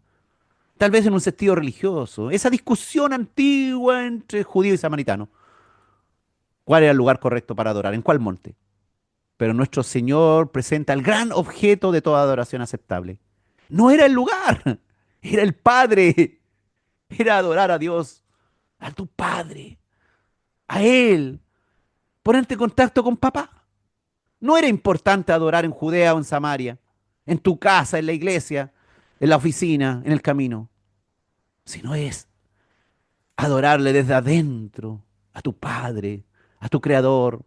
Speaker 1: tal vez en un sentido religioso. Esa discusión antigua entre judío y samaritano. ¿Cuál era el lugar correcto para adorar? ¿En cuál monte? Pero nuestro Señor presenta el gran objeto de toda adoración aceptable. No era el lugar, era el Padre, era adorar a Dios, a tu Padre, a Él, ponerte en contacto con papá. No era importante adorar en Judea o en Samaria, en tu casa, en la iglesia, en la oficina, en el camino, sino es adorarle desde adentro a tu Padre, a tu Creador,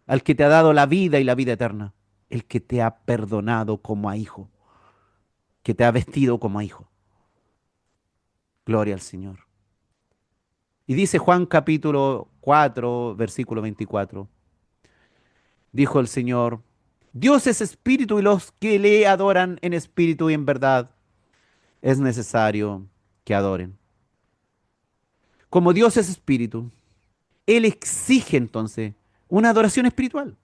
Speaker 1: al que te ha dado la vida y la vida eterna, el que te ha perdonado como a hijo, que te ha vestido como a hijo. Gloria al Señor. Y dice Juan capítulo 4, versículo 24. Dijo el Señor, Dios es espíritu y los que le adoran en espíritu y en verdad es necesario que adoren. Como Dios es espíritu, Él exige entonces una adoración espiritual.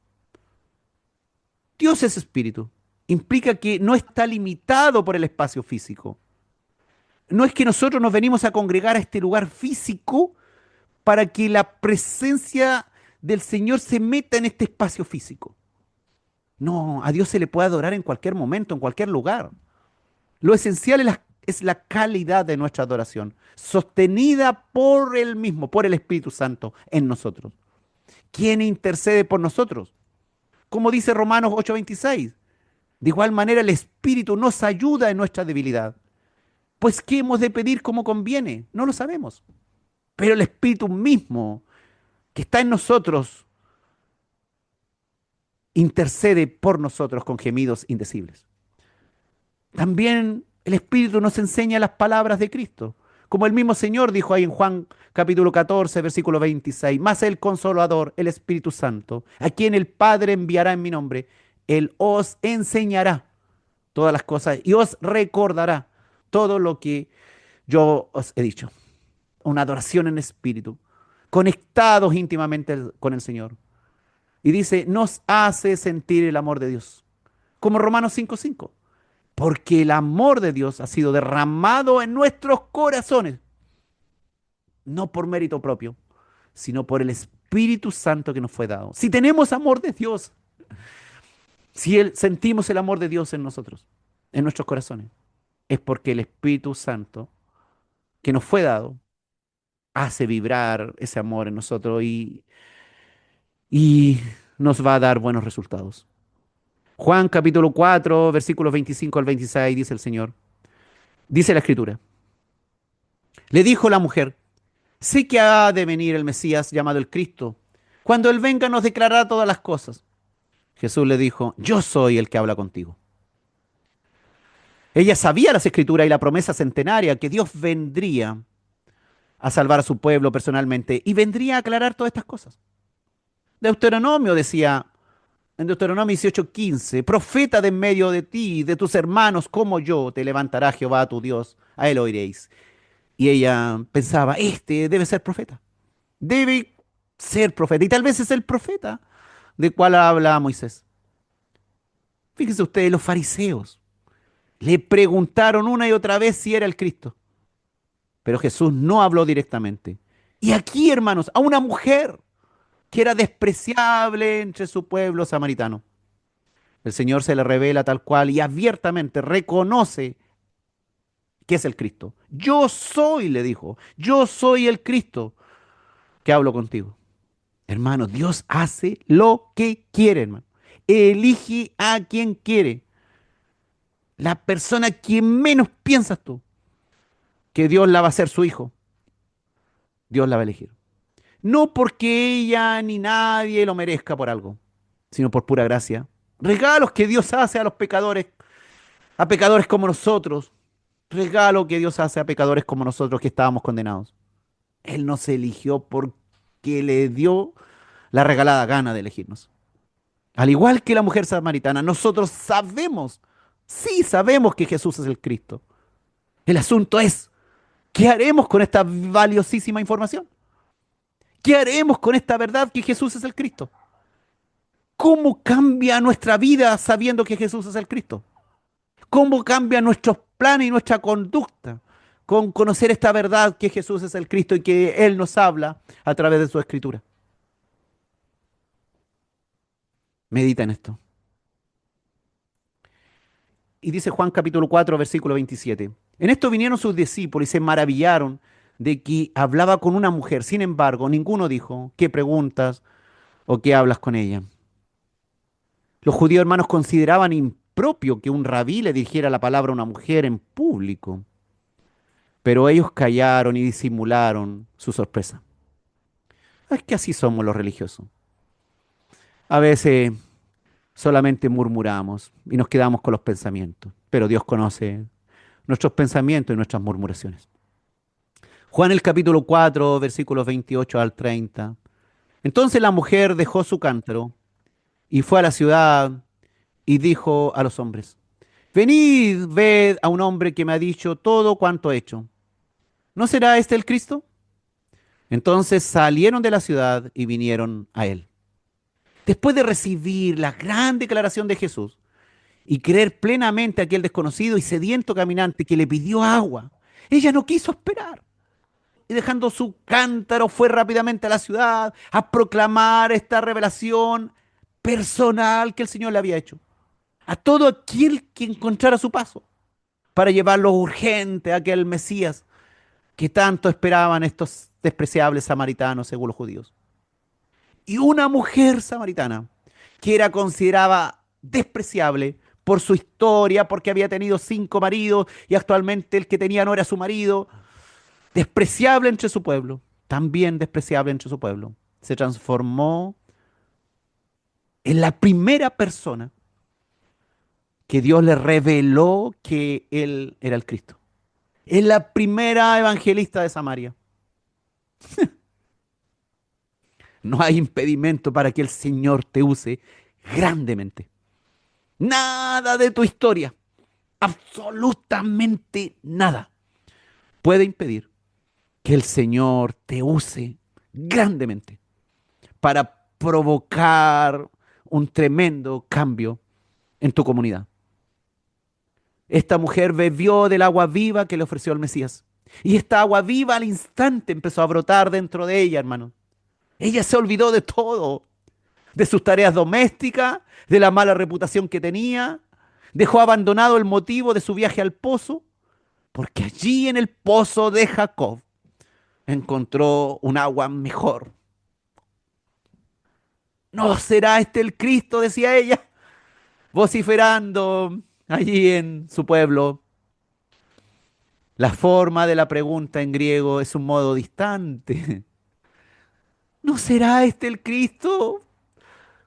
Speaker 1: Dios es espíritu. Implica que no está limitado por el espacio físico. No es que nosotros nos venimos a congregar a este lugar físico para que la presencia del Señor se meta en este espacio físico. No, a Dios se le puede adorar en cualquier momento, en cualquier lugar. Lo esencial es la calidad de nuestra adoración, sostenida por Él mismo, por el Espíritu Santo en nosotros. ¿Quién intercede por nosotros? Como dice Romanos 8:26. De igual manera el Espíritu nos ayuda en nuestra debilidad. Pues ¿qué hemos de pedir como conviene? No lo sabemos. Pero el Espíritu mismo que está en nosotros intercede por nosotros con gemidos indecibles. También el Espíritu nos enseña las palabras de Cristo. Como el mismo Señor dijo ahí en Juan capítulo 14, versículo 26, más el Consolador, el Espíritu Santo, a quien el Padre enviará en mi nombre, Él os enseñará todas las cosas y os recordará todo lo que yo os he dicho. Una adoración en espíritu, conectados íntimamente con el Señor. Y dice, nos hace sentir el amor de Dios, como Romanos 5:5. Porque el amor de Dios ha sido derramado en nuestros corazones, no por mérito propio, sino por el Espíritu Santo que nos fue dado. Si tenemos amor de Dios, si sentimos el amor de Dios en nosotros, en nuestros corazones, es porque el Espíritu Santo que nos fue dado hace vibrar ese amor en nosotros y nos va a dar buenos resultados. Juan capítulo 4, versículos 25 al 26, dice el Señor. Dice la Escritura. Le dijo la mujer, sé que ha de venir el Mesías llamado el Cristo. Cuando Él venga nos declarará todas las cosas. Jesús le dijo, yo soy el que habla contigo. Ella sabía las Escrituras y la promesa centenaria que Dios vendría a salvar a su pueblo personalmente y vendría a aclarar todas estas cosas. Deuteronomio decía, en Deuteronomio 18:15, profeta de en medio de ti, de tus hermanos, como yo, te levantará Jehová tu Dios, a él oiréis. Y ella pensaba, este debe ser profeta, debe ser profeta, y tal vez es el profeta de cual habla Moisés. Fíjense ustedes, los fariseos le preguntaron una y otra vez si era el Cristo, pero Jesús no habló directamente. Y aquí, hermanos, a una mujer que era despreciable entre su pueblo samaritano, el Señor se le revela tal cual y abiertamente reconoce que es el Cristo. Yo soy, le dijo, yo soy el Cristo que hablo contigo. Hermano, Dios hace lo que quiere, hermano. Elige a quien quiere. La persona que menos piensas tú que Dios la va a hacer su hijo, Dios la va a elegir. No porque ella ni nadie lo merezca por algo, sino por pura gracia. Regalos que Dios hace a pecadores como nosotros. Regalo que Dios hace a pecadores como nosotros que estábamos condenados. Él nos eligió porque le dio la regalada gana de elegirnos. Al igual que la mujer samaritana, nosotros sabemos, sí sabemos que Jesús es el Cristo. El asunto es, ¿qué haremos con esta valiosísima información? ¿Qué haremos con esta verdad que Jesús es el Cristo? ¿Cómo cambia nuestra vida sabiendo que Jesús es el Cristo? ¿Cómo cambian nuestros planes y nuestra conducta con conocer esta verdad que Jesús es el Cristo y que Él nos habla a través de su escritura? Medita en esto. Y dice Juan capítulo 4, versículo 27. En esto vinieron sus discípulos y se maravillaron de que hablaba con una mujer. Sin embargo, ninguno dijo, ¿qué preguntas o qué hablas con ella? Los judíos hermanos consideraban impropio que un rabí le dirigiera la palabra a una mujer en público, pero ellos callaron y disimularon su sorpresa. Es que así somos los religiosos. A veces solamente murmuramos y nos quedamos con los pensamientos, pero Dios conoce nuestros pensamientos y nuestras murmuraciones. Juan el capítulo 4, versículos 28 al 30. Entonces la mujer dejó su cántaro y fue a la ciudad y dijo a los hombres, venid, ved a un hombre que me ha dicho todo cuanto he hecho. ¿No será este el Cristo? Entonces salieron de la ciudad y vinieron a él. Después de recibir la gran declaración de Jesús y creer plenamente a aquel desconocido y sediento caminante que le pidió agua, ella no quiso esperar. Y dejando su cántaro fue rápidamente a la ciudad a proclamar esta revelación personal que el Señor le había hecho a todo aquel que encontrara su paso, para llevarlo urgente a aquel Mesías que tanto esperaban estos despreciables samaritanos según los judíos. Y una mujer samaritana que era considerada despreciable por su historia, porque había tenido 5 maridos y actualmente el que tenía no era su marido, despreciable entre su pueblo, también despreciable entre su pueblo, se transformó en la primera persona que Dios le reveló que Él era el Cristo. Es la primera evangelista de Samaria. No hay impedimento para que el Señor te use grandemente. Nada de tu historia, absolutamente nada, puede impedir que el Señor te use grandemente para provocar un tremendo cambio en tu comunidad. Esta mujer bebió del agua viva que le ofreció el Mesías. Y esta agua viva al instante empezó a brotar dentro de ella, hermano. Ella se olvidó de todo, de sus tareas domésticas, de la mala reputación que tenía. Dejó abandonado el motivo de su viaje al pozo, porque allí en el pozo de Jacob encontró un agua mejor. ¿No será este el Cristo?, decía ella, vociferando allí en su pueblo. La forma de la pregunta en griego es un modo distante. ¿No será este el Cristo?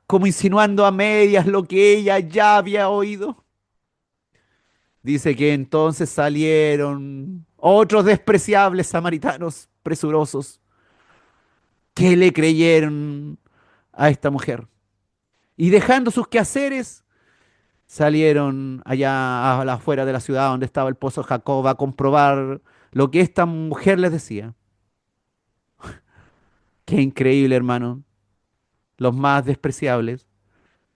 Speaker 1: Como insinuando a medias lo que ella ya había oído. Dice que entonces salieron otros despreciables samaritanos presurosos que le creyeron a esta mujer. Y dejando sus quehaceres, salieron allá a la afuera de la ciudad donde estaba el pozo de Jacob a comprobar lo que esta mujer les decía. Qué increíble, hermano. Los más despreciables,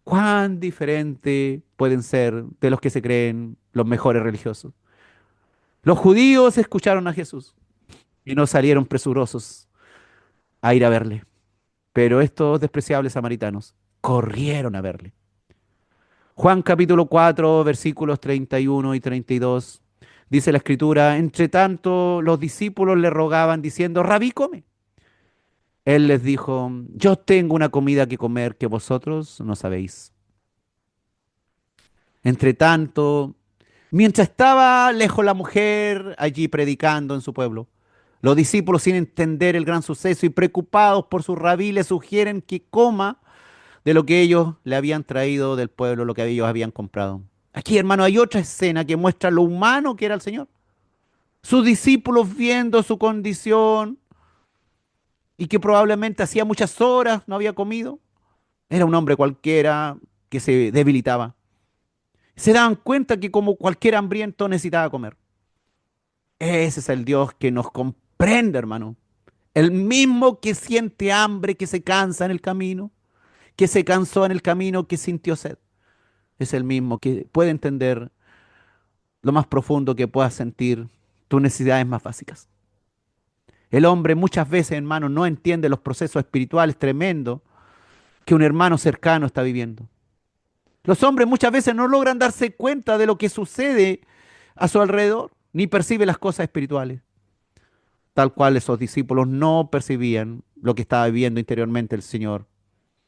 Speaker 1: cuán diferente pueden ser de los que se creen los mejores religiosos. Los judíos escucharon a Jesús y no salieron presurosos a ir a verle, pero estos despreciables samaritanos corrieron a verle. Juan capítulo 4, versículos 31 y 32, dice la escritura: entre tanto los discípulos le rogaban diciendo: Rabí, come. Él les dijo: yo tengo una comida que comer que vosotros no sabéis. Entre tanto, mientras estaba lejos la mujer allí predicando en su pueblo, los discípulos, sin entender el gran suceso y preocupados por su rabí, le sugieren que coma de lo que ellos le habían traído del pueblo, lo que ellos habían comprado. Aquí, hermano, hay otra escena que muestra lo humano que era el Señor. Sus discípulos viendo su condición y que probablemente hacía muchas horas no había comido. Era un hombre cualquiera que se debilitaba. Se daban cuenta que como cualquier hambriento necesitaba comer. Ese es el Dios que nos comprende, hermano. El mismo que siente hambre, que se cansa en el camino, que se cansó en el camino, que sintió sed. Es el mismo que puede entender lo más profundo que puedas sentir, tus necesidades más básicas. El hombre muchas veces, hermano, no entiende los procesos espirituales tremendos que un hermano cercano está viviendo. Los hombres muchas veces no logran darse cuenta de lo que sucede a su alrededor, ni percibe las cosas espirituales, tal cual esos discípulos no percibían lo que estaba viviendo interiormente el Señor.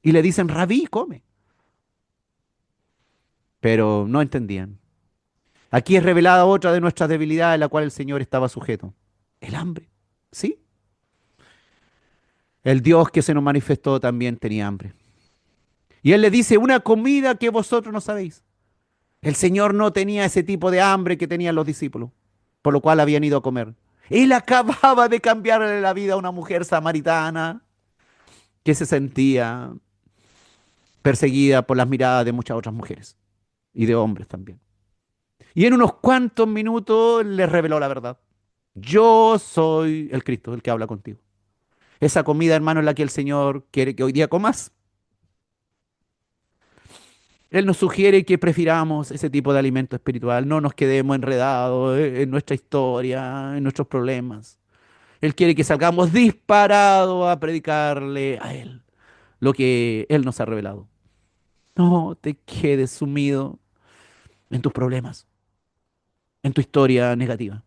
Speaker 1: Y le dicen: Rabí, come. Pero no entendían. Aquí es revelada otra de nuestras debilidades a la cual el Señor estaba sujeto: el hambre. ¿Sí? El Dios que se nos manifestó también tenía hambre. Y Él le dice: una comida que vosotros no sabéis. El Señor no tenía ese tipo de hambre que tenían los discípulos, por lo cual habían ido a comer. Él acababa de cambiarle la vida a una mujer samaritana que se sentía perseguida por las miradas de muchas otras mujeres y de hombres también. Y en unos cuantos minutos les reveló la verdad. Yo soy el Cristo, el que habla contigo. Esa comida, hermano, es la que el Señor quiere que hoy día comas. Él nos sugiere que prefiramos ese tipo de alimento espiritual, no nos quedemos enredados en nuestra historia, en nuestros problemas. Él quiere que salgamos disparados a predicarle a Él lo que Él nos ha revelado. No te quedes sumido en tus problemas, en tu historia negativa.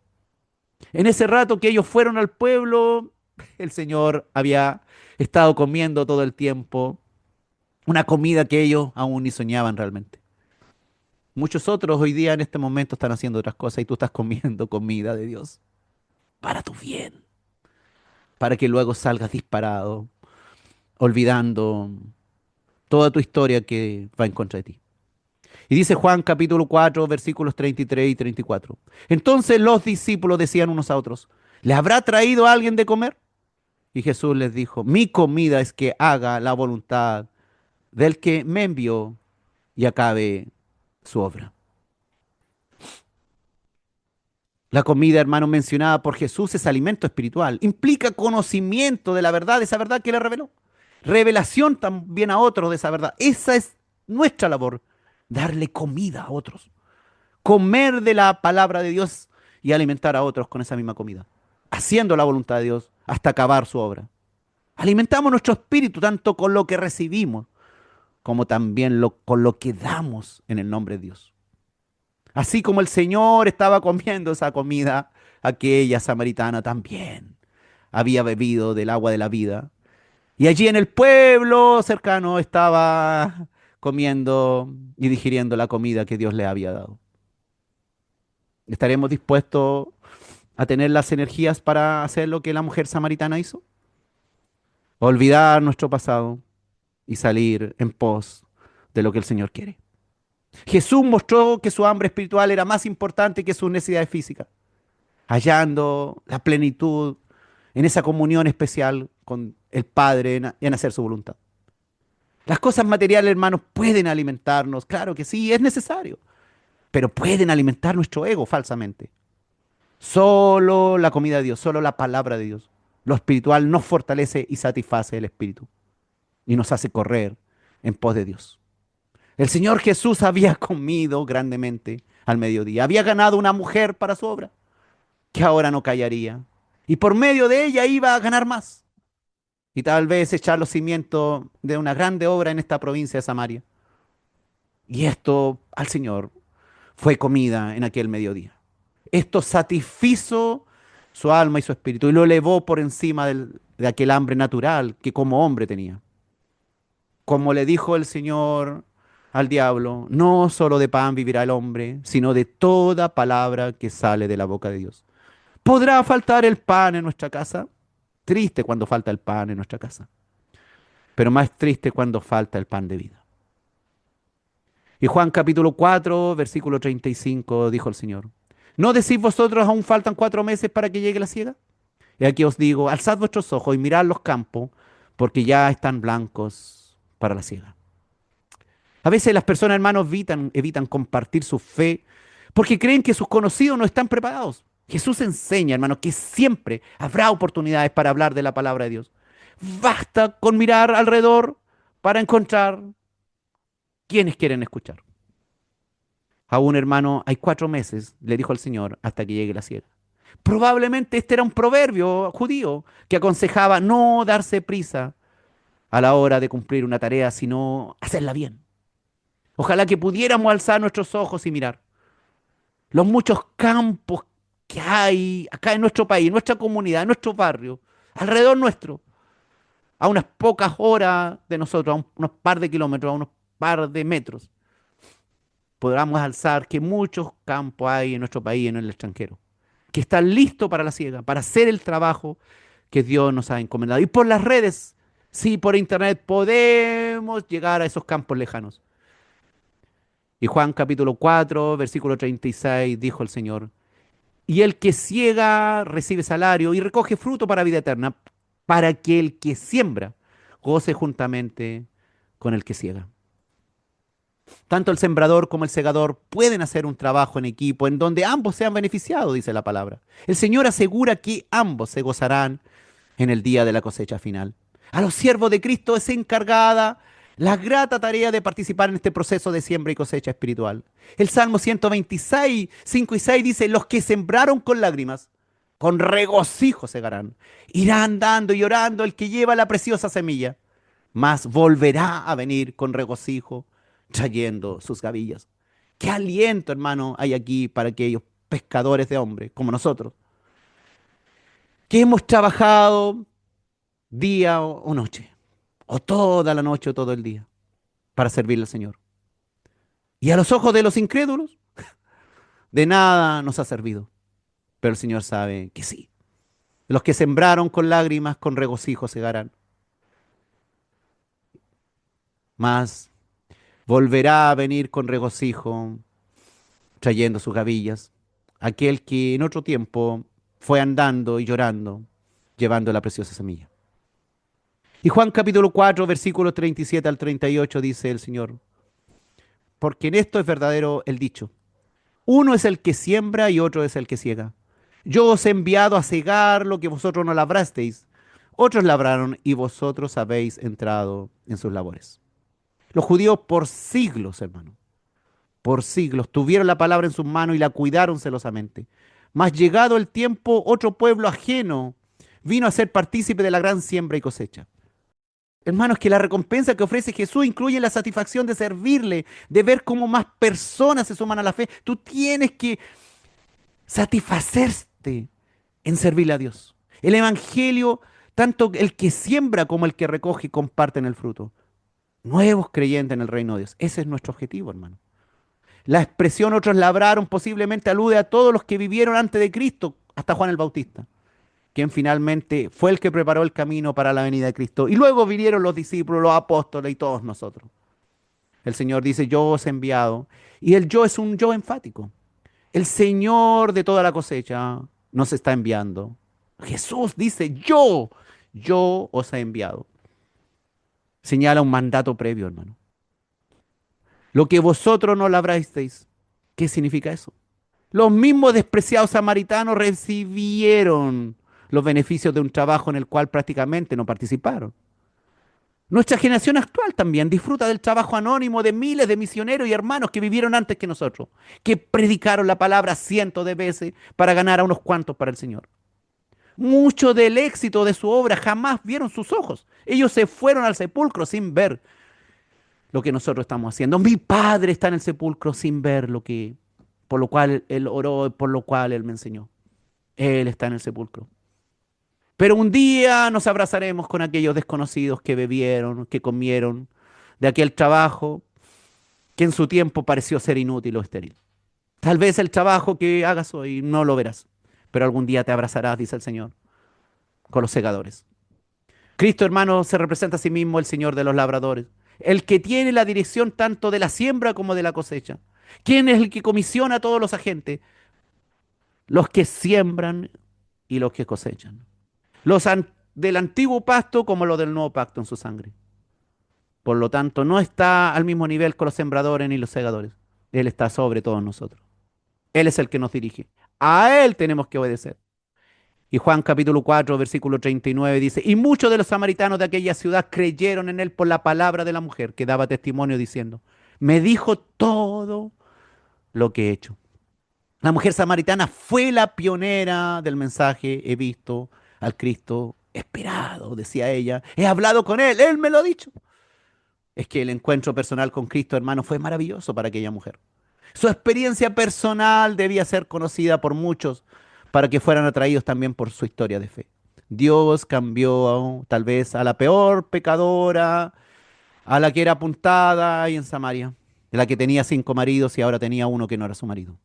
Speaker 1: En ese rato que ellos fueron al pueblo, el Señor había estado comiendo todo el tiempo una comida que ellos aún ni soñaban realmente. Muchos otros hoy día en este momento están haciendo otras cosas y tú estás comiendo comida de Dios para tu bien, para que luego salgas disparado, olvidando toda tu historia que va en contra de ti. Y dice Juan capítulo 4, versículos 33 y 34. Entonces los discípulos decían unos a otros, ¿le habrá traído a alguien de comer? Y Jesús les dijo, mi comida es que haga la voluntad del que me envió y acabe su obra. La comida, hermano, mencionada por Jesús es alimento espiritual. Implica conocimiento de la verdad, de esa verdad que le reveló. Revelación también a otros de esa verdad. Esa es nuestra labor, darle comida a otros. Comer de la palabra de Dios y alimentar a otros con esa misma comida. Haciendo la voluntad de Dios hasta acabar su obra. Alimentamos nuestro espíritu tanto con lo que recibimos como también con lo que damos en el nombre de Dios. Así como el Señor estaba comiendo esa comida, aquella samaritana también había bebido del agua de la vida. Y allí en el pueblo cercano estaba comiendo y digiriendo la comida que Dios le había dado. ¿Estaremos dispuestos a tener las energías para hacer lo que la mujer samaritana hizo? Olvidar nuestro pasado y salir en pos de lo que el Señor quiere. Jesús mostró que su hambre espiritual era más importante que sus necesidades físicas, hallando la plenitud en esa comunión especial con el Padre en hacer su voluntad. Las cosas materiales, hermanos, pueden alimentarnos, claro que sí, es necesario, pero pueden alimentar nuestro ego falsamente. Solo la comida de Dios, solo la palabra de Dios, lo espiritual nos fortalece y satisface el espíritu y nos hace correr en pos de Dios. El Señor Jesús había comido grandemente al mediodía, había ganado una mujer para su obra, que ahora no callaría. Y por medio de ella iba a ganar más. Y tal vez echar los cimientos de una grande obra en esta provincia de Samaria. Y esto al Señor fue comida en aquel mediodía. Esto satisfizo su alma y su espíritu y lo elevó por encima de aquel hambre natural que como hombre tenía. Como le dijo el Señor al diablo, no solo de pan vivirá el hombre, sino de toda palabra que sale de la boca de Dios. ¿Podrá faltar el pan en nuestra casa? Triste cuando falta el pan en nuestra casa, pero más triste cuando falta el pan de vida. Y Juan capítulo 4, versículo 35, dijo el Señor, ¿no decís vosotros aún faltan 4 meses para que llegue la siega? Y aquí os digo, alzad vuestros ojos y mirad los campos, porque ya están blancos para la siega. A veces las personas, hermanos, evitan compartir su fe porque creen que sus conocidos no están preparados. Jesús enseña, hermanos, que siempre habrá oportunidades para hablar de la palabra de Dios. Basta con mirar alrededor para encontrar quienes quieren escuchar. Aún, hermano, hay 4 meses, le dijo el Señor, hasta que llegue la siega. Probablemente este era un proverbio judío que aconsejaba no darse prisa a la hora de cumplir una tarea, sino hacerla bien. Ojalá que pudiéramos alzar nuestros ojos y mirar los muchos campos que hay acá en nuestro país, en nuestra comunidad, en nuestro barrio, alrededor nuestro, a unas pocas horas de nosotros, unos par de kilómetros, a unos par de metros, podamos alzar que muchos campos hay en nuestro país y en el extranjero, que están listos para la siega, para hacer el trabajo que Dios nos ha encomendado. Y por las redes, sí, por internet, podemos llegar a esos campos lejanos. Y Juan capítulo 4, versículo 36, dijo el Señor, y el que ciega recibe salario y recoge fruto para vida eterna, para que el que siembra goce juntamente con el que ciega. Tanto el sembrador como el segador pueden hacer un trabajo en equipo en donde ambos sean beneficiados, dice la palabra. El Señor asegura que ambos se gozarán en el día de la cosecha final. A los siervos de Cristo es encargada la grata tarea de participar en este proceso de siembra y cosecha espiritual. El Salmo 126, 5 y 6 dice, los que sembraron con lágrimas, con regocijo segarán. Irá andando y llorando el que lleva la preciosa semilla, mas volverá a venir con regocijo, trayendo sus gavillas. Qué aliento, hermano, hay aquí para aquellos pescadores de hombres como nosotros, que hemos trabajado día o noche, o toda la noche o todo el día, para servirle al Señor. Y a los ojos de los incrédulos, de nada nos ha servido. Pero el Señor sabe que sí. Los que sembraron con lágrimas, con regocijo segarán. Mas volverá a venir con regocijo, trayendo sus gavillas. Aquel que en otro tiempo fue andando y llorando, llevando la preciosa semilla. Y Juan capítulo 4, versículos 37 al 38 dice el Señor, porque en esto es verdadero el dicho. Uno es el que siembra y otro es el que ciega. Yo os he enviado a cegar lo que vosotros no labrasteis. Otros labraron y vosotros habéis entrado en sus labores. Los judíos por siglos, hermano, por siglos tuvieron la palabra en sus manos y la cuidaron celosamente. Mas llegado el tiempo, otro pueblo ajeno vino a ser partícipe de la gran siembra y cosecha. Hermanos, que la recompensa que ofrece Jesús incluye la satisfacción de servirle, de ver cómo más personas se suman a la fe. Tú tienes que satisfacerte en servirle a Dios. El Evangelio, tanto el que siembra como el que recoge, comparten el fruto. Nuevos creyentes en el reino de Dios. Ese es nuestro objetivo, hermano. La expresión otros labraron posiblemente alude a todos los que vivieron antes de Cristo, hasta Juan el Bautista, quien finalmente fue el que preparó el camino para la venida de Cristo. Y luego vinieron los discípulos, los apóstoles y todos nosotros. El Señor dice, yo os he enviado. Y el yo es un yo enfático. El Señor de toda la cosecha nos está enviando. Jesús dice, yo os he enviado. Señala un mandato previo, hermano. Lo que vosotros no labrasteis. ¿Qué significa eso? Los mismos despreciados samaritanos recibieron los beneficios de un trabajo en el cual prácticamente no participaron. Nuestra generación actual también disfruta del trabajo anónimo de miles de misioneros y hermanos que vivieron antes que nosotros, que predicaron la palabra cientos de veces para ganar a unos cuantos para el Señor. Mucho del éxito de su obra jamás vieron sus ojos. Ellos se fueron al sepulcro sin ver lo que nosotros estamos haciendo. Mi padre está en el sepulcro sin ver lo que, por lo cual él oró, por lo cual él me enseñó. Él está en el sepulcro. Pero un día nos abrazaremos con aquellos desconocidos que bebieron, que comieron de aquel trabajo que en su tiempo pareció ser inútil o estéril. Tal vez el trabajo que hagas hoy no lo verás, pero algún día te abrazarás, dice el Señor, con los segadores. Cristo, hermano, se representa a sí mismo el Señor de los labradores, el que tiene la dirección tanto de la siembra como de la cosecha. ¿Quién es el que comisiona a todos los agentes? Los que siembran y los que cosechan. Del antiguo pacto como los del nuevo pacto en su sangre. Por lo tanto, no está al mismo nivel con los sembradores ni los segadores. Él está sobre todos nosotros. Él es el que nos dirige. A Él tenemos que obedecer. Y Juan capítulo 4, versículo 39 dice, y muchos de los samaritanos de aquella ciudad creyeron en Él por la palabra de la mujer, que daba testimonio diciendo, me dijo todo lo que he hecho. La mujer samaritana fue la pionera del mensaje, he visto al Cristo esperado, decía ella, he hablado con Él me lo ha dicho. Es que el encuentro personal con Cristo, hermano, fue maravilloso para aquella mujer. Su experiencia personal debía ser conocida por muchos para que fueran atraídos también por su historia de fe. Dios cambió tal vez a la peor pecadora, a la que era apuntada ahí en Samaria, de la que tenía 5 maridos y ahora tenía uno que no era su marido.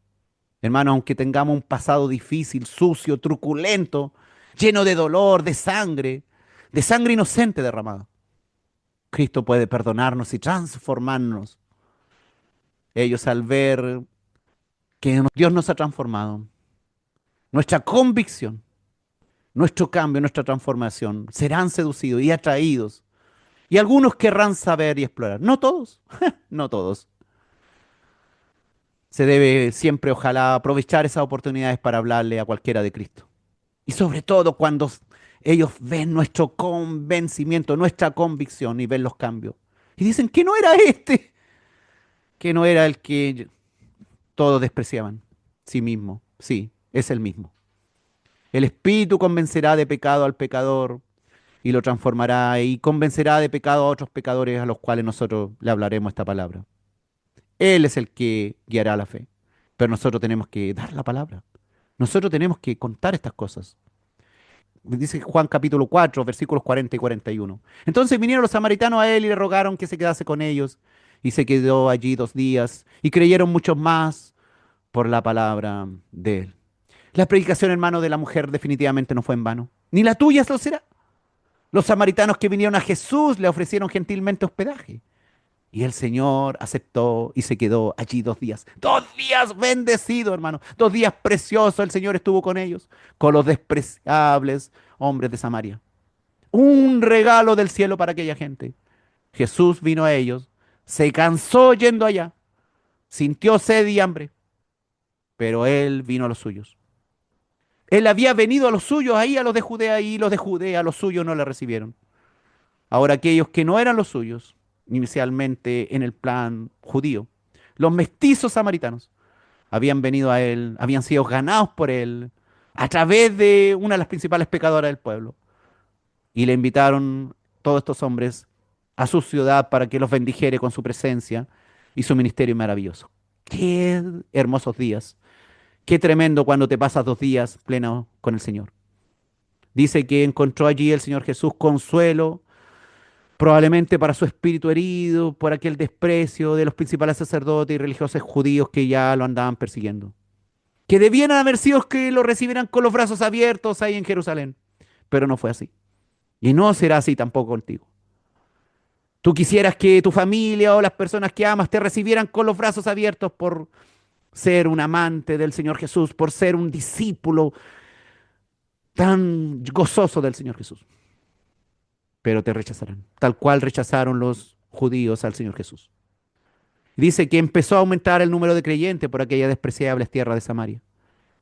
Speaker 1: Hermano, aunque tengamos un pasado difícil, sucio, truculento, lleno de sangre inocente derramada, Cristo puede perdonarnos y transformarnos. Ellos al ver que Dios nos ha transformado, nuestra convicción, nuestro cambio, nuestra transformación, serán seducidos y atraídos. Y algunos querrán saber y explorar. No todos, no todos. Se debe siempre, ojalá, aprovechar esas oportunidades para hablarle a cualquiera de Cristo. Y sobre todo cuando Ellos ven nuestro convencimiento, nuestra convicción y ven los cambios. Y dicen que no era este, que no era el que todos despreciaban. Sí mismo, sí, es el mismo. El Espíritu convencerá de pecado al pecador y lo transformará y convencerá de pecado a otros pecadores a los cuales nosotros le hablaremos esta palabra. Él es el que guiará la fe, pero nosotros tenemos que dar la palabra. Nosotros tenemos que contar estas cosas. Dice Juan capítulo 4, versículos 40 y 41. Entonces vinieron los samaritanos a él y le rogaron que se quedase con ellos. Y se quedó allí 2 días. Y creyeron muchos más por la palabra de él. La predicación, hermano, de la mujer definitivamente no fue en vano. Ni la tuya lo será. Los samaritanos que vinieron a Jesús le ofrecieron gentilmente hospedaje. Y el Señor aceptó y se quedó allí 2 días. 2 días bendecido, hermano. 2 días preciosos. El Señor estuvo con ellos, con los despreciables hombres de Samaria. Un regalo del cielo para aquella gente. Jesús vino a ellos, se cansó yendo allá, sintió sed y hambre, pero Él vino a los suyos. Él había venido a los suyos, ahí a los de Judea, y los de Judea, a los suyos no le recibieron. Ahora aquellos que no eran los suyos, inicialmente en el plan judío, los mestizos samaritanos, habían venido a Él, habían sido ganados por Él, a través de una de las principales pecadoras del pueblo. Y le invitaron todos estos hombres a su ciudad para que los bendijere con su presencia y su ministerio maravilloso. Qué hermosos días. Qué tremendo cuando te pasas 2 días pleno con el Señor. Dice que encontró allí el Señor Jesús consuelo, probablemente para su espíritu herido, por aquel desprecio de los principales sacerdotes y religiosos judíos que ya lo andaban persiguiendo. Que debían haber sido que lo recibieran con los brazos abiertos ahí en Jerusalén. Pero no fue así. Y no será así tampoco contigo. Tú quisieras que tu familia o las personas que amas te recibieran con los brazos abiertos por ser un amante del Señor Jesús, por ser un discípulo tan gozoso del Señor Jesús. Pero te rechazarán, tal cual rechazaron los judíos al Señor Jesús. Dice que empezó a aumentar el número de creyentes por aquellas despreciables tierras de Samaria.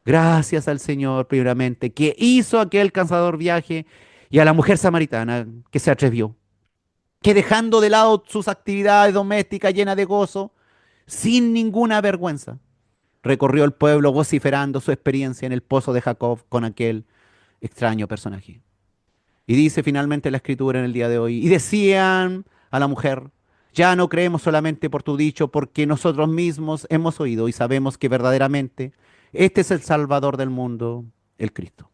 Speaker 1: Gracias al Señor, primeramente, que hizo aquel cansador viaje y a la mujer samaritana que se atrevió, que dejando de lado sus actividades domésticas llenas de gozo, sin ninguna vergüenza, recorrió el pueblo vociferando su experiencia en el pozo de Jacob con aquel extraño personaje. Y dice finalmente la escritura en el día de hoy, y decían a la mujer, ya no creemos solamente por tu dicho, porque nosotros mismos hemos oído y sabemos que verdaderamente este es el Salvador del mundo, el Cristo.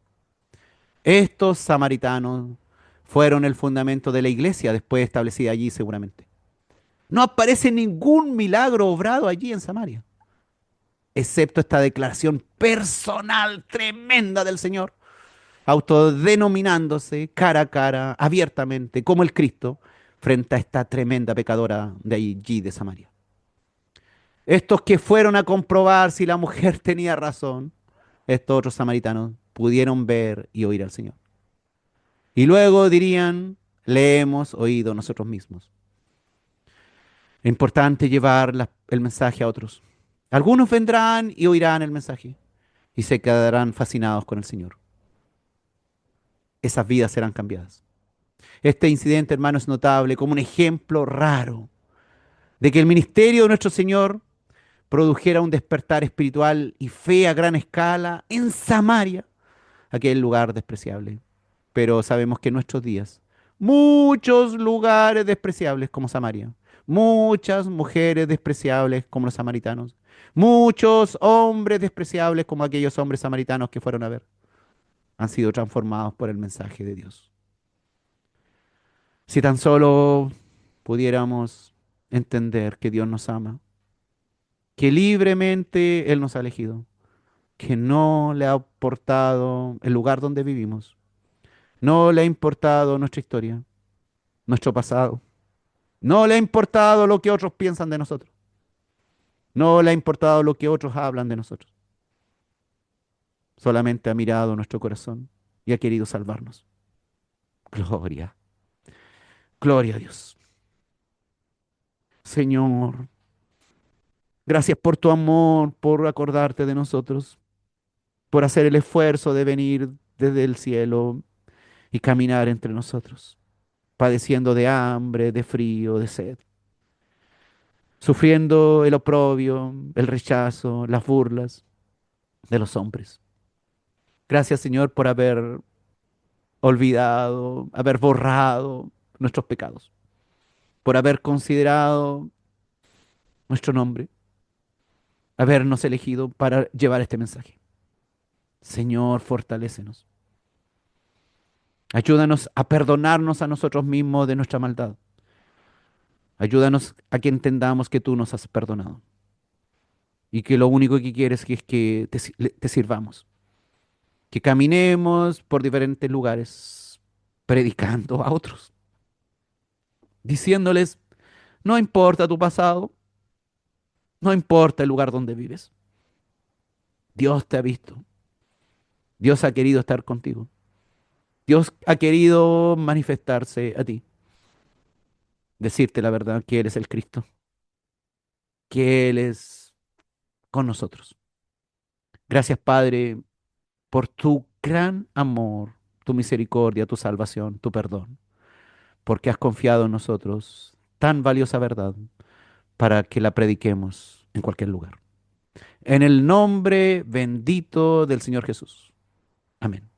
Speaker 1: Estos samaritanos fueron el fundamento de la iglesia después establecida allí seguramente. No aparece ningún milagro obrado allí en Samaria, excepto esta declaración personal tremenda del Señor, autodenominándose cara a cara, abiertamente, como el Cristo, frente a esta tremenda pecadora de allí de Samaria. Estos que fueron a comprobar si la mujer tenía razón, estos otros samaritanos pudieron ver y oír al Señor. Y luego dirían, le hemos oído nosotros mismos. Es importante llevar el mensaje a otros. Algunos vendrán y oirán el mensaje y se quedarán fascinados con el Señor. Esas vidas serán cambiadas. Este incidente, hermano, es notable como un ejemplo raro de que el ministerio de nuestro Señor produjera un despertar espiritual y fe a gran escala en Samaria, aquel lugar despreciable. Pero sabemos que en nuestros días, muchos lugares despreciables como Samaria, muchas mujeres despreciables como los samaritanos, muchos hombres despreciables como aquellos hombres samaritanos que fueron a ver, han sido transformados por el mensaje de Dios. Si tan solo pudiéramos entender que Dios nos ama, que libremente Él nos ha elegido, que no le ha importado el lugar donde vivimos, no le ha importado nuestra historia, nuestro pasado, no le ha importado lo que otros piensan de nosotros, no le ha importado lo que otros hablan de nosotros, solamente ha mirado nuestro corazón y ha querido salvarnos. Gloria, gloria a Dios. Señor, gracias por tu amor, por acordarte de nosotros, por hacer el esfuerzo de venir desde el cielo y caminar entre nosotros, padeciendo de hambre, de frío, de sed, sufriendo el oprobio, el rechazo, las burlas de los hombres. Gracias, Señor, por haber olvidado, haber borrado nuestros pecados, por haber considerado nuestro nombre, habernos elegido para llevar este mensaje. Señor, fortalécenos. Ayúdanos a perdonarnos a nosotros mismos de nuestra maldad. Ayúdanos a que entendamos que tú nos has perdonado y que lo único que quieres es que te sirvamos, que caminemos por diferentes lugares predicando a otros, diciéndoles, no importa tu pasado, no importa el lugar donde vives, Dios te ha visto, Dios ha querido estar contigo, Dios ha querido manifestarse a ti, decirte la verdad que Él es el Cristo, que Él es con nosotros. Gracias, Padre, por tu gran amor, tu misericordia, tu salvación, tu perdón, porque has confiado en nosotros tan valiosa verdad para que la prediquemos en cualquier lugar. En el nombre bendito del Señor Jesús. Amén.